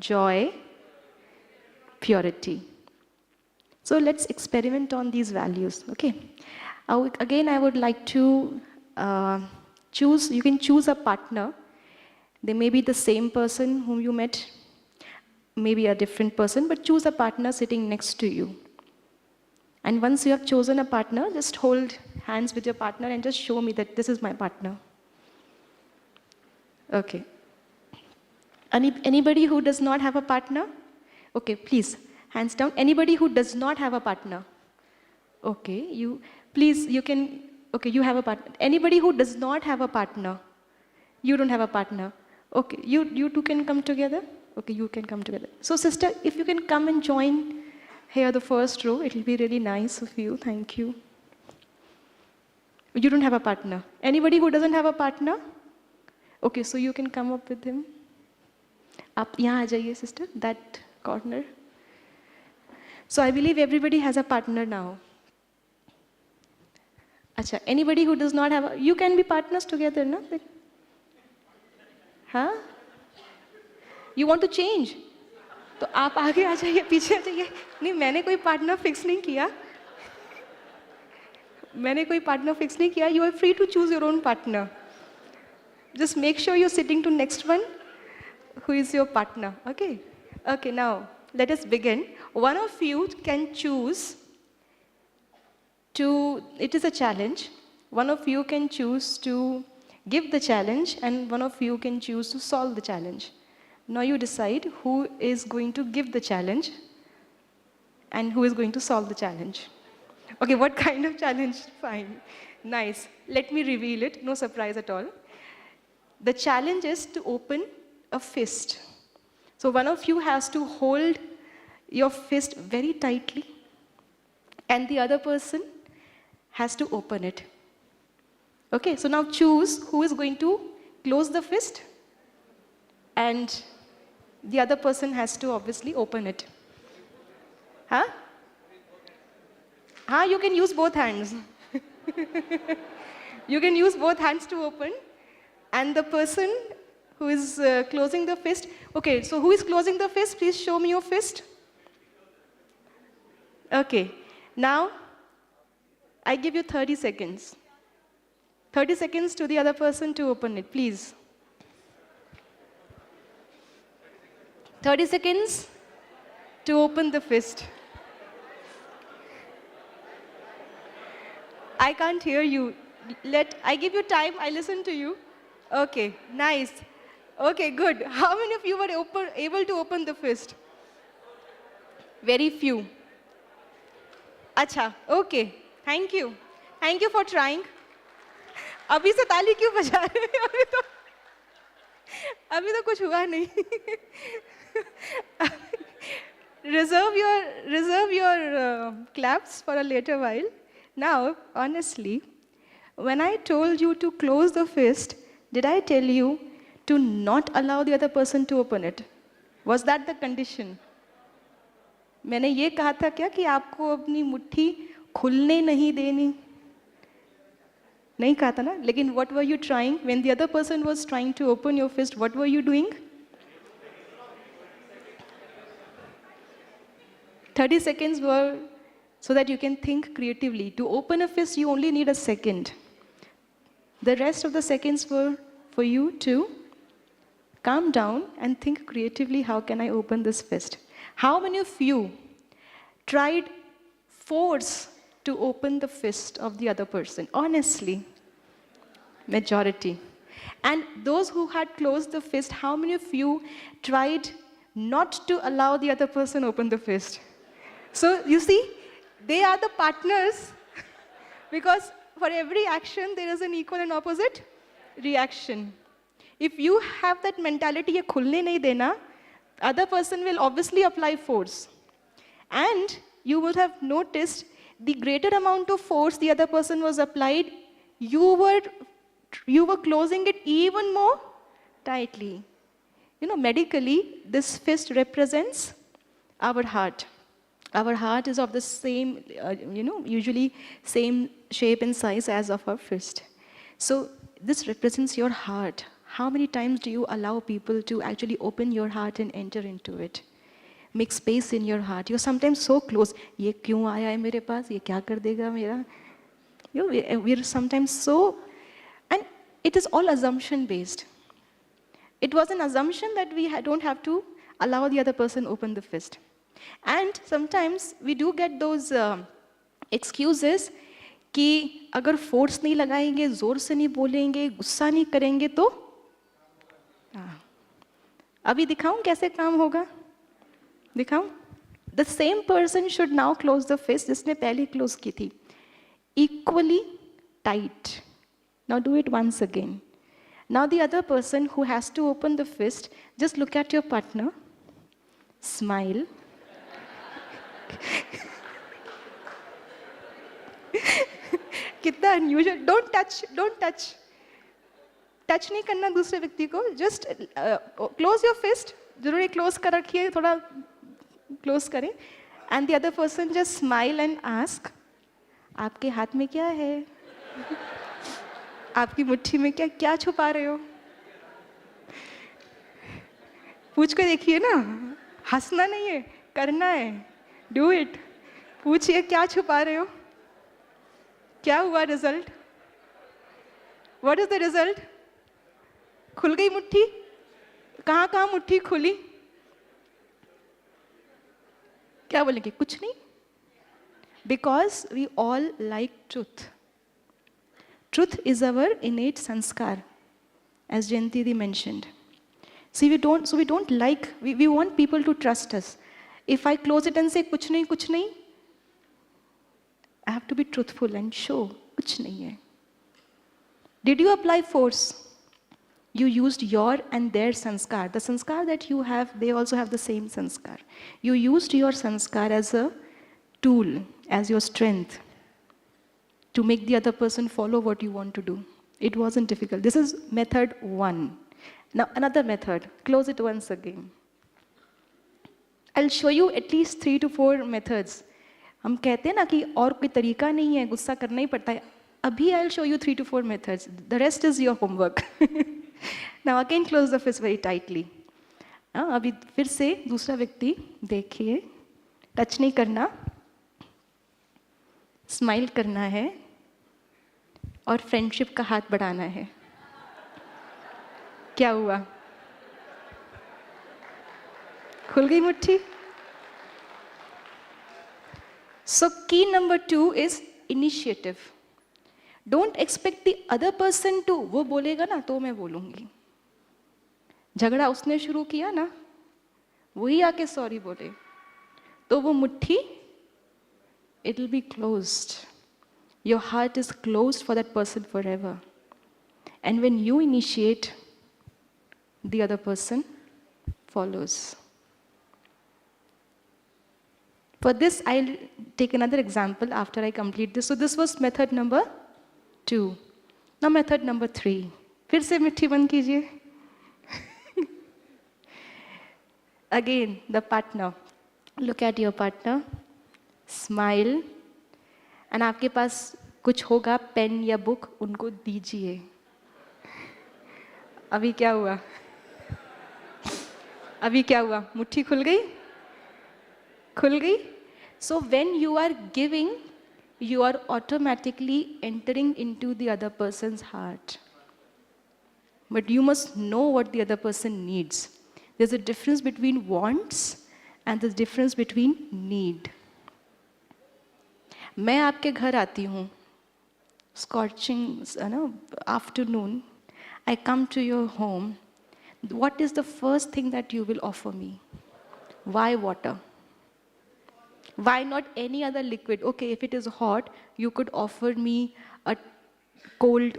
joy, purity. So let's experiment on these values, okay? Again, I would like to choose, you can choose a partner. They may be the same person whom you met, maybe a different person, but choose a partner sitting next to you. And once you have chosen a partner, just hold hands with your partner and just show me that this is my partner. Okay. Anybody who does not have a partner? Okay, please, hands down. Anybody who does not have a partner? Okay, you have a partner. Anybody who does not have a partner? You don't have a partner. Okay, you two can come together? Okay, you can come together. So sister, if you can come and join here the first row, it will be really nice of you. Thank you. You don't have a partner. Anybody who doesn't have a partner? Okay, so you can come up with him. आप यहाँ आ जाइए sister, that corner. So I believe everybody has a partner now. Acha, anybody who does not have you can be partners together, no? Huh? You want to change? तो आप आगे आ जाइए, पीछे आ जाइए. नहीं, मैंने कोई partner fix नहीं किया. मैंने कोई partner fix नहीं किया. You are free to choose your own partner. Just make sure you're sitting to next one who is your partner. Okay? Okay, now let us begin. One of you can choose to, it is a challenge. One of you can choose to give the challenge and one of you can choose to solve the challenge. Now you decide who is going to give the challenge and who is going to solve the challenge. Okay, what kind of challenge? Fine. Nice. Let me reveal it. No surprise at all. The challenge is to open a fist. So one of you has to hold your fist very tightly, and the other person has to open it. Okay, so now choose who is going to close the fist, and the other person has to obviously open it. Huh? You can use both hands. You can use both hands to open, and the person who is closing the fist. Okay, so who is closing the fist? Please show me your fist. Okay, now I give you 30 seconds. 30 seconds to the other person to open it, please. 30 seconds to open the fist. I can't hear you. I give you time, I listen to you. Okay, nice. Okay, good. How many of you were able to open the fist? Very few. Acha, okay. Thank you. Thank you for trying. अभी से ताली क्यों बजा रहे हैं? अभी तो कुछ हुआ नहीं. Reserve your claps for a later while. Now, honestly, when I told you to close the fist, did I tell you to not allow the other person to open it? Was that the condition? मैंने ये कहा था क्या कि आपको अपनी मुट्ठी खुलने नहीं देनी? नहीं कहा था ना? लेकिन what were you trying? When the other person was trying to open your fist, what were you doing? 30 seconds were so that you can think creatively. To open a fist, you only need a second. The rest of the seconds were for you to calm down and think creatively, how can I open this fist? How many of you tried force to open the fist of the other person? Honestly, majority. And those who had closed the fist, how many of you tried not to allow the other person open the fist? So you see, they are the partners because for every action there is an equal and opposite reaction. If you have that mentality, ye khulne nahi dena, other person will obviously apply force. And you would have noticed the greater amount of force the other person was applied, you were closing it even more tightly. You know, medically, this fist represents our heart. Our heart is of the same, usually same shape and size as of our fist. So this represents your heart. How many times do you allow people to actually open your heart and enter into it? Make space in your heart. You're sometimes so close. ये क्यों आया है मेरे पास? ये क्या कर देगा मेरा? We're sometimes so, and it is all assumption based. It was an assumption that we don't have to allow the other person open the fist. And sometimes we do get those excuses कि अगर force नहीं लगाएंगे, जोर से नहीं बोलेंगे, गुस्सा नहीं करेंगे तो अभी दिखाऊं कैसे काम होगा? दिखाऊं? The same person should now close the fist जिसने पहले close की थी. Equally tight. Now do it once again. Now the other person who has to open the fist, just look at your partner, smile. कितना unusual. Don't touch. Touch नहीं करना दूसरे व्यक्ति को. Just close your fist. जरूरी close कर रखिए, थोड़ा close करें. And the other person just smile and ask, आपके हाथ में क्या है? आपकी मुट्ठी में क्या छुपा रहे हो? पूछ कर देखिए ना. हंसना नहीं है, करना है. Do it. पूछिए क्या छुपा रहे हो? क्या हुआ result? What is the result? खुल गई मुट्ठी? कहाँ मुट्ठी खुली? क्या बोलेंगे? कुछ नहीं. Because we all like truth. Truth is our innate sanskar, as Jayanti Didi mentioned. See, we want people to trust us. If I close it and say, kuch nahi, I have to be truthful and show. कुछ नहीं है. Did you apply force? You used your and their sanskar. The sanskar that you have, they also have the same sanskar. You used your sanskar as a tool, as your strength, to make the other person follow what you want to do. It wasn't difficult. This is method 1. Now another method. Close it once again. I'll show you at least 3 to 4 methods. हम कहते हैं ना कि और कोई तरीका नहीं है, गुस्सा करना ही पड़ता है. अभी I'll show you 3 to 4 methods. The rest is your homework. Now again close the fist very tightly. अभी फिर से दूसरा व्यक्ति देखिए, टच नहीं करना, स्माइल करना है और फ्रेंडशिप का हाथ बढ़ाना है. क्या हुआ? खुल गई मुट्ठी? So key number 2 is initiative. Don't expect the other person to, वो बोलेगा ना तो मैं बोलूँगी. झगड़ा उसने शुरू किया ना, वही आके सॉरी बोले, तो वो मुट्ठी, it will be closed. Your heart is closed for that person forever. And when you initiate, the other person follows. For this, I'll take another example after I complete this. So this was method number 2. Now method number 3. फिर से मिट्टी बंद कीजिए. Again, the partner. Look at your partner. Smile. And आपके पास कुछ होगा, pen या book, उनको दीजिए. अभी क्या हुआ? अभी क्या हुआ? मुट्ठी खुल गई? खुल गई? So when you are giving, you are automatically entering into the other person's heart. But you must know what the other person needs. There's a difference between wants and there's a difference between need. मैं आपके घर आती हूँ, scorching afternoon, I come to your home. What is the first thing that you will offer me? Why water? Why not any other liquid? Okay, if it is hot, you could offer me a cold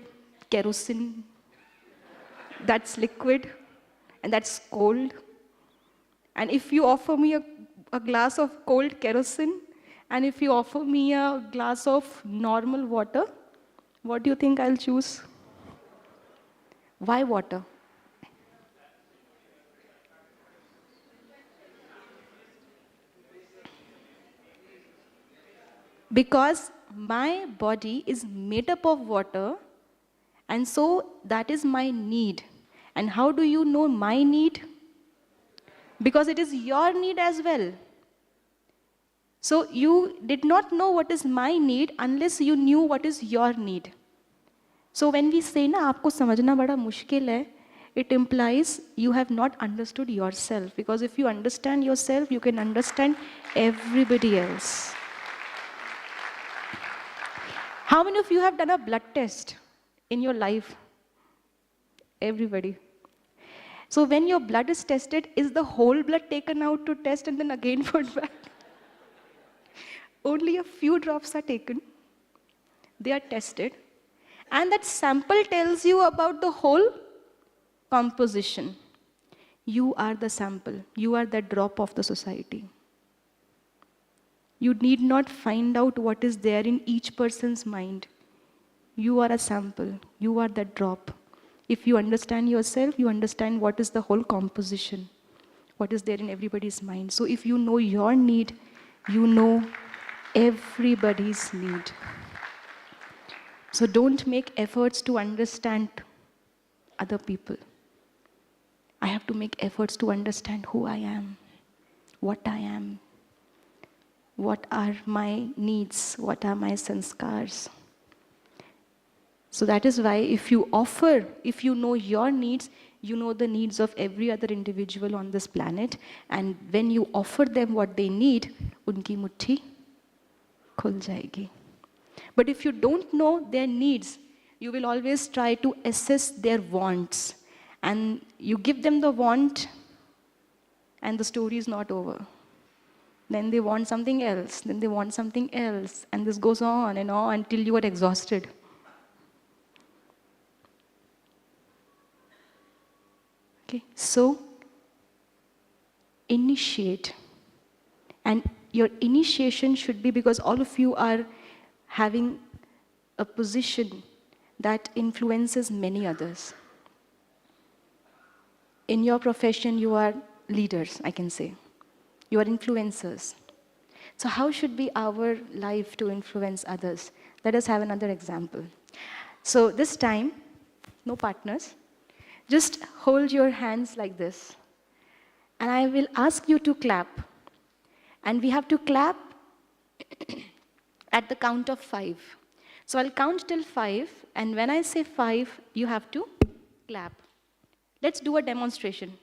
kerosene. That's liquid and that's cold. And if you offer me a glass of cold kerosene, and if you offer me a glass of normal water, what do you think I'll choose? Why water? Because my body is made up of water, and so that is my need. And how do you know my need? Because it is your need as well. So you did not know what is my need unless you knew what is your need. So when we say ना आपको समझना बड़ा मुश्किल है, it implies you have not understood yourself. Because if you understand yourself, you can understand everybody else. How many of you have done a blood test in your life? Everybody. So when your blood is tested, is the whole blood taken out to test and then again put back? Only a few drops are taken. They are tested. And that sample tells you about the whole composition. You are the sample. You are the drop of the society. You need not find out what is there in each person's mind. You are a sample. You are the drop. If you understand yourself, you understand what is the whole composition, what is there in everybody's mind. So if you know your need, you know everybody's need. So don't make efforts to understand other people. I have to make efforts to understand who I am, what I am, what are my needs, what are my sanskars. So that is why if you offer, if you know your needs, you know the needs of every other individual on this planet. And when you offer them what they need, unki mutti khul jayegi. But if you don't know their needs, you will always try to assess their wants. And you give them the want, and the story is not over. Then they want something else. Then they want something else. And this goes on and on until you are exhausted. Okay, so initiate. And your initiation should be because all of you are having a position that influences many others. In your profession, you are leaders, I can say. You are influencers. So how should be our life to influence others? Let us have another example. So this time, no partners, just hold your hands like this. And I will ask you to clap. And we have to clap at the count of 5. So I'll count till 5, and when I say 5, you have to clap. Let's do a demonstration.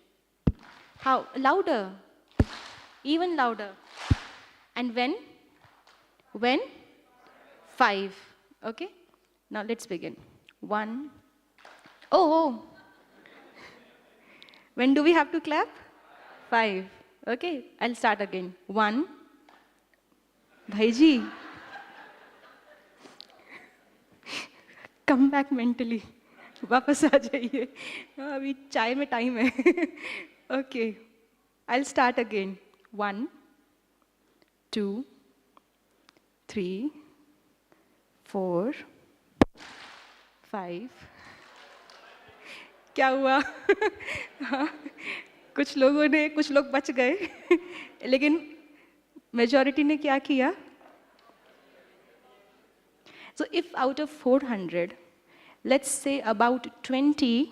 How? Louder. Even louder. And when? When? 5. Okay? Now let's begin. 1. Oh. When do we have to clap? 5. Okay? I'll start again. 1. Bhaiji. Come back mentally. वापस आ जाइए. अभी चाय में time है. Okay. I'll start again. 1, 2, 3, 4, 5. क्या हुआ? हाँ, कुछ लोग बच गए, लेकिन मेजॉरिटी ने क्या किया? So if out of 400, let's say about 20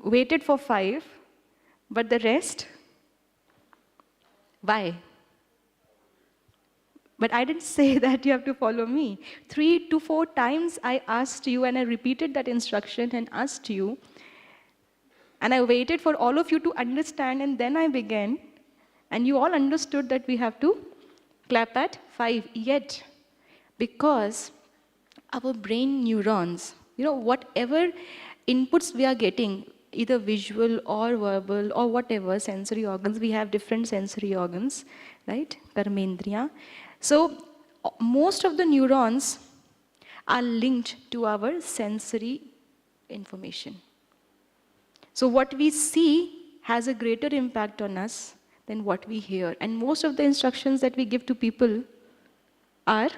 waited for 5, but the rest, why? But I didn't say that you have to follow me. 3 to 4 times I asked you, and I repeated that instruction and asked you, and I waited for all of you to understand, and then I began, and you all understood that we have to clap at 5. Yet, because our brain neurons, whatever inputs we are getting, either visual or verbal or whatever, sensory organs, we have different sensory organs, right? Karmendriya. So, most of the neurons are linked to our sensory information. So, what we see has a greater impact on us than what we hear. And most of the instructions that we give to people are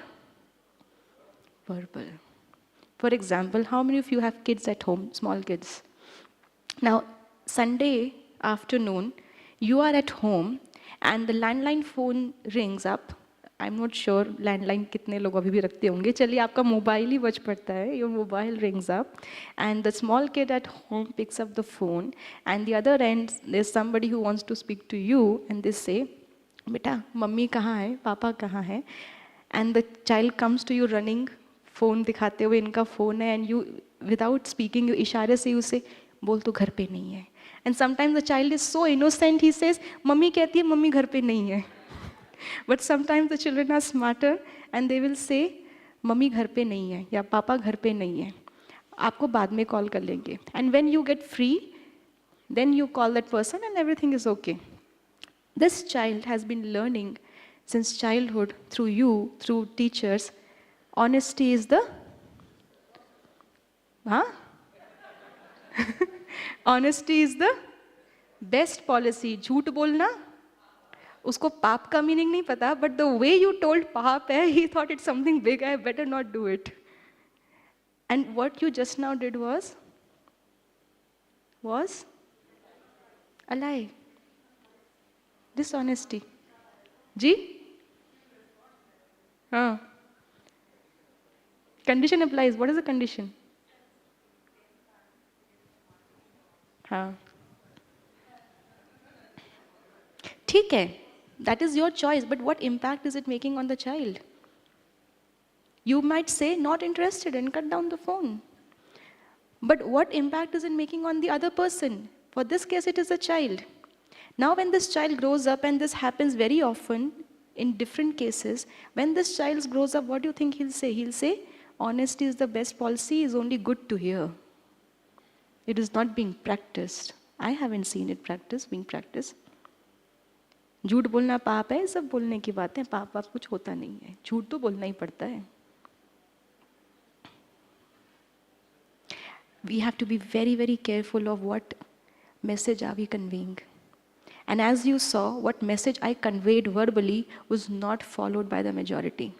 verbal. For example, how many of you have kids at home, small kids? Now, Sunday afternoon, you are at home and the landline phone rings up. I'm not sure landline कितने लोग अभी भी रखते होंगे. चलिए आपका mobile ही बज पड़ता है. Your mobile rings up and the small kid at home picks up the phone, and the other end there's somebody who wants to speak to you, and they say, बेटा मम्मी कहाँ है, पापा कहाँ है? And the child comes to you running, phone दिखाते हुए, इनका phone है, and you without speaking, you इशारे से उसे बोल तो घर पे नहीं है. And sometimes the child is so innocent, he says, mummy कहती है मम्मी घर पे नहीं है. But sometimes the children are smarter and they will say, mummy घर पे नहीं है या पापा घर पे नहीं है, आपको बाद में कॉल कर लेंगे. And when you get free, then you call that person and everything is okay. This child has been learning since childhood through you, through teachers, honesty is the, honesty is the best policy. झूठ बोलना, उसको पाप का meaning नहीं पता, but the way you told पाप है, he thought it's something big, I better not do it. And what you just now did was a lie. Dishonesty. जी? हाँ. Condition applies. What is the condition? हाँ. ठीक है. That is your choice, but what impact is it making on the child? You might say, not interested, and cut down the phone. But what impact is it making on the other person? For this case, it is a child. Now, when this child grows up, and this happens very often in different cases, when this child grows up, what do you think he'll say? He'll say, honesty is the best policy, is only good to hear. It is not being practiced. I haven't seen it being practiced. झूठ बोलना पाप है, सब बोलने की बातें, पाप वाप कुछ होता नहीं है, झूठ तो बोलना ही पड़ता है. We have to be very, very careful of what message are we conveying. And as you saw, what message I conveyed verbally was not followed by the majority.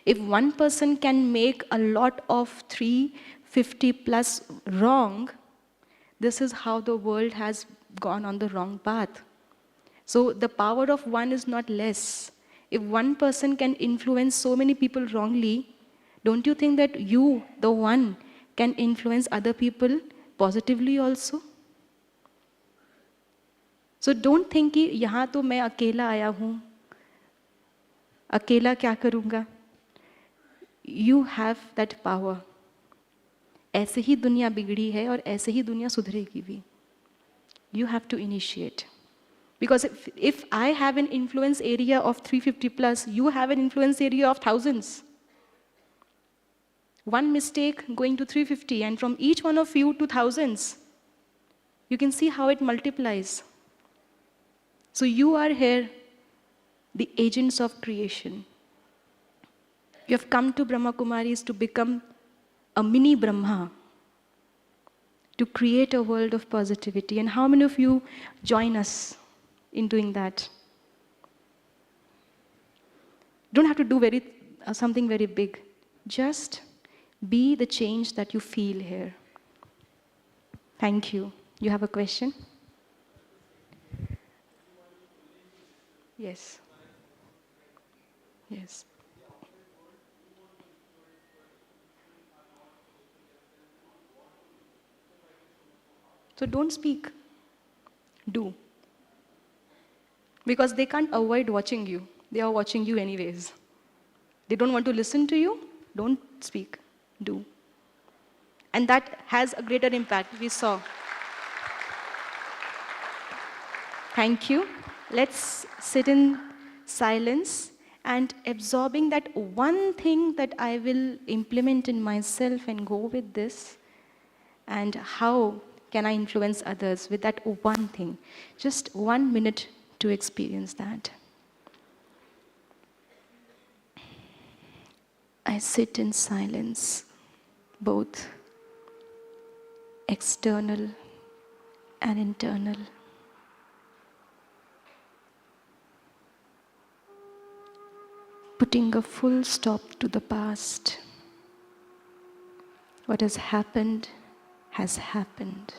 If one person can make a lot of 350 plus wrong, this is how the world has gone on the wrong path. So the power of one is not less. If one person can influence so many people wrongly, don't you think that you, the one, can influence other people positively also? So don't think कि यहाँ तो मैं अकेला आया हूँ, अकेला क्या करूँगा? You have that power. ऐसे ही दुनिया बिगड़ी है और ऐसे ही दुनिया सुधरेगी भी. You have to initiate. Because if I have an influence area of 350 plus, you have an influence area of thousands. One mistake going to 350, and from each one of you to thousands. You can see how it multiplies. So you are here, the agents of creation. You have come to Brahmakumaris to become a mini Brahma, to create a world of positivity. And how many of you join us in doing that? You don't have to do something very big. Just be the change that you feel here. Thank you. You have a question? Yes. Yes. So don't speak. Do. Because they can't avoid watching you. They are watching you anyways. They don't want to listen to you. Don't speak. Do. And that has a greater impact, we saw. Thank you. Let's sit in silence and absorbing that one thing that I will implement in myself and go with this. And how can I influence others with that one thing? Just 1 minute to experience that. I sit in silence, both external and internal. Putting a full stop to the past. What has happened has happened.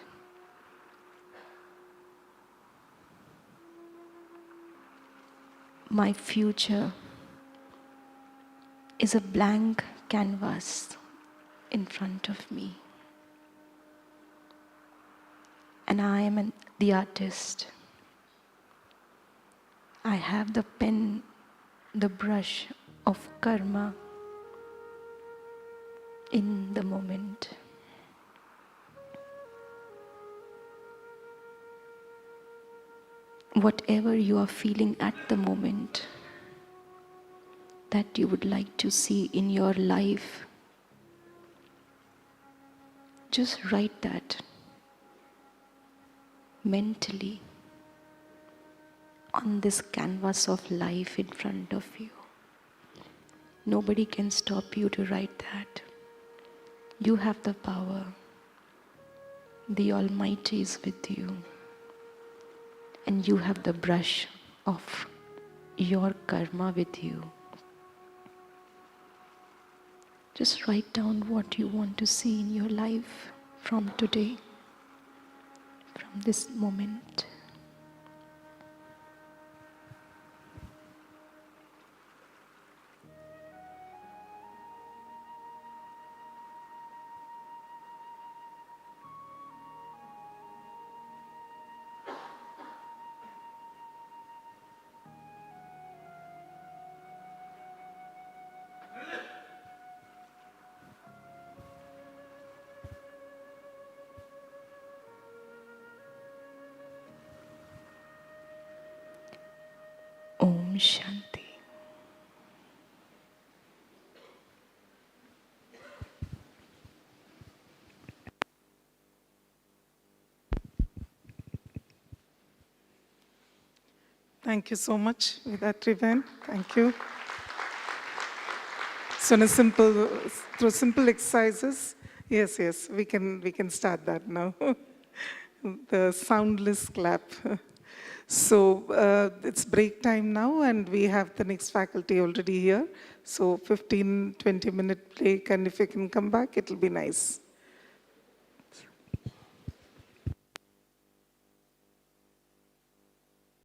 My future is a blank canvas in front of me. And I am the artist. I have the pen, the brush of karma in the moment. Whatever you are feeling at the moment that you would like to see in your life, just write that mentally on this canvas of life in front of you. Nobody can stop you to write that. You have the power. The Almighty is with you. And you have the brush of your karma with you. Just write down what you want to see in your life from today, from this moment. Om Shanti. Thank you so much, Vidatri. Thank you. So through simple exercises, yes, we can start that now. The soundless clap. So it's break time now, and we have the next faculty already here. So 15-20 minute break, and if you can come back, it'll be nice.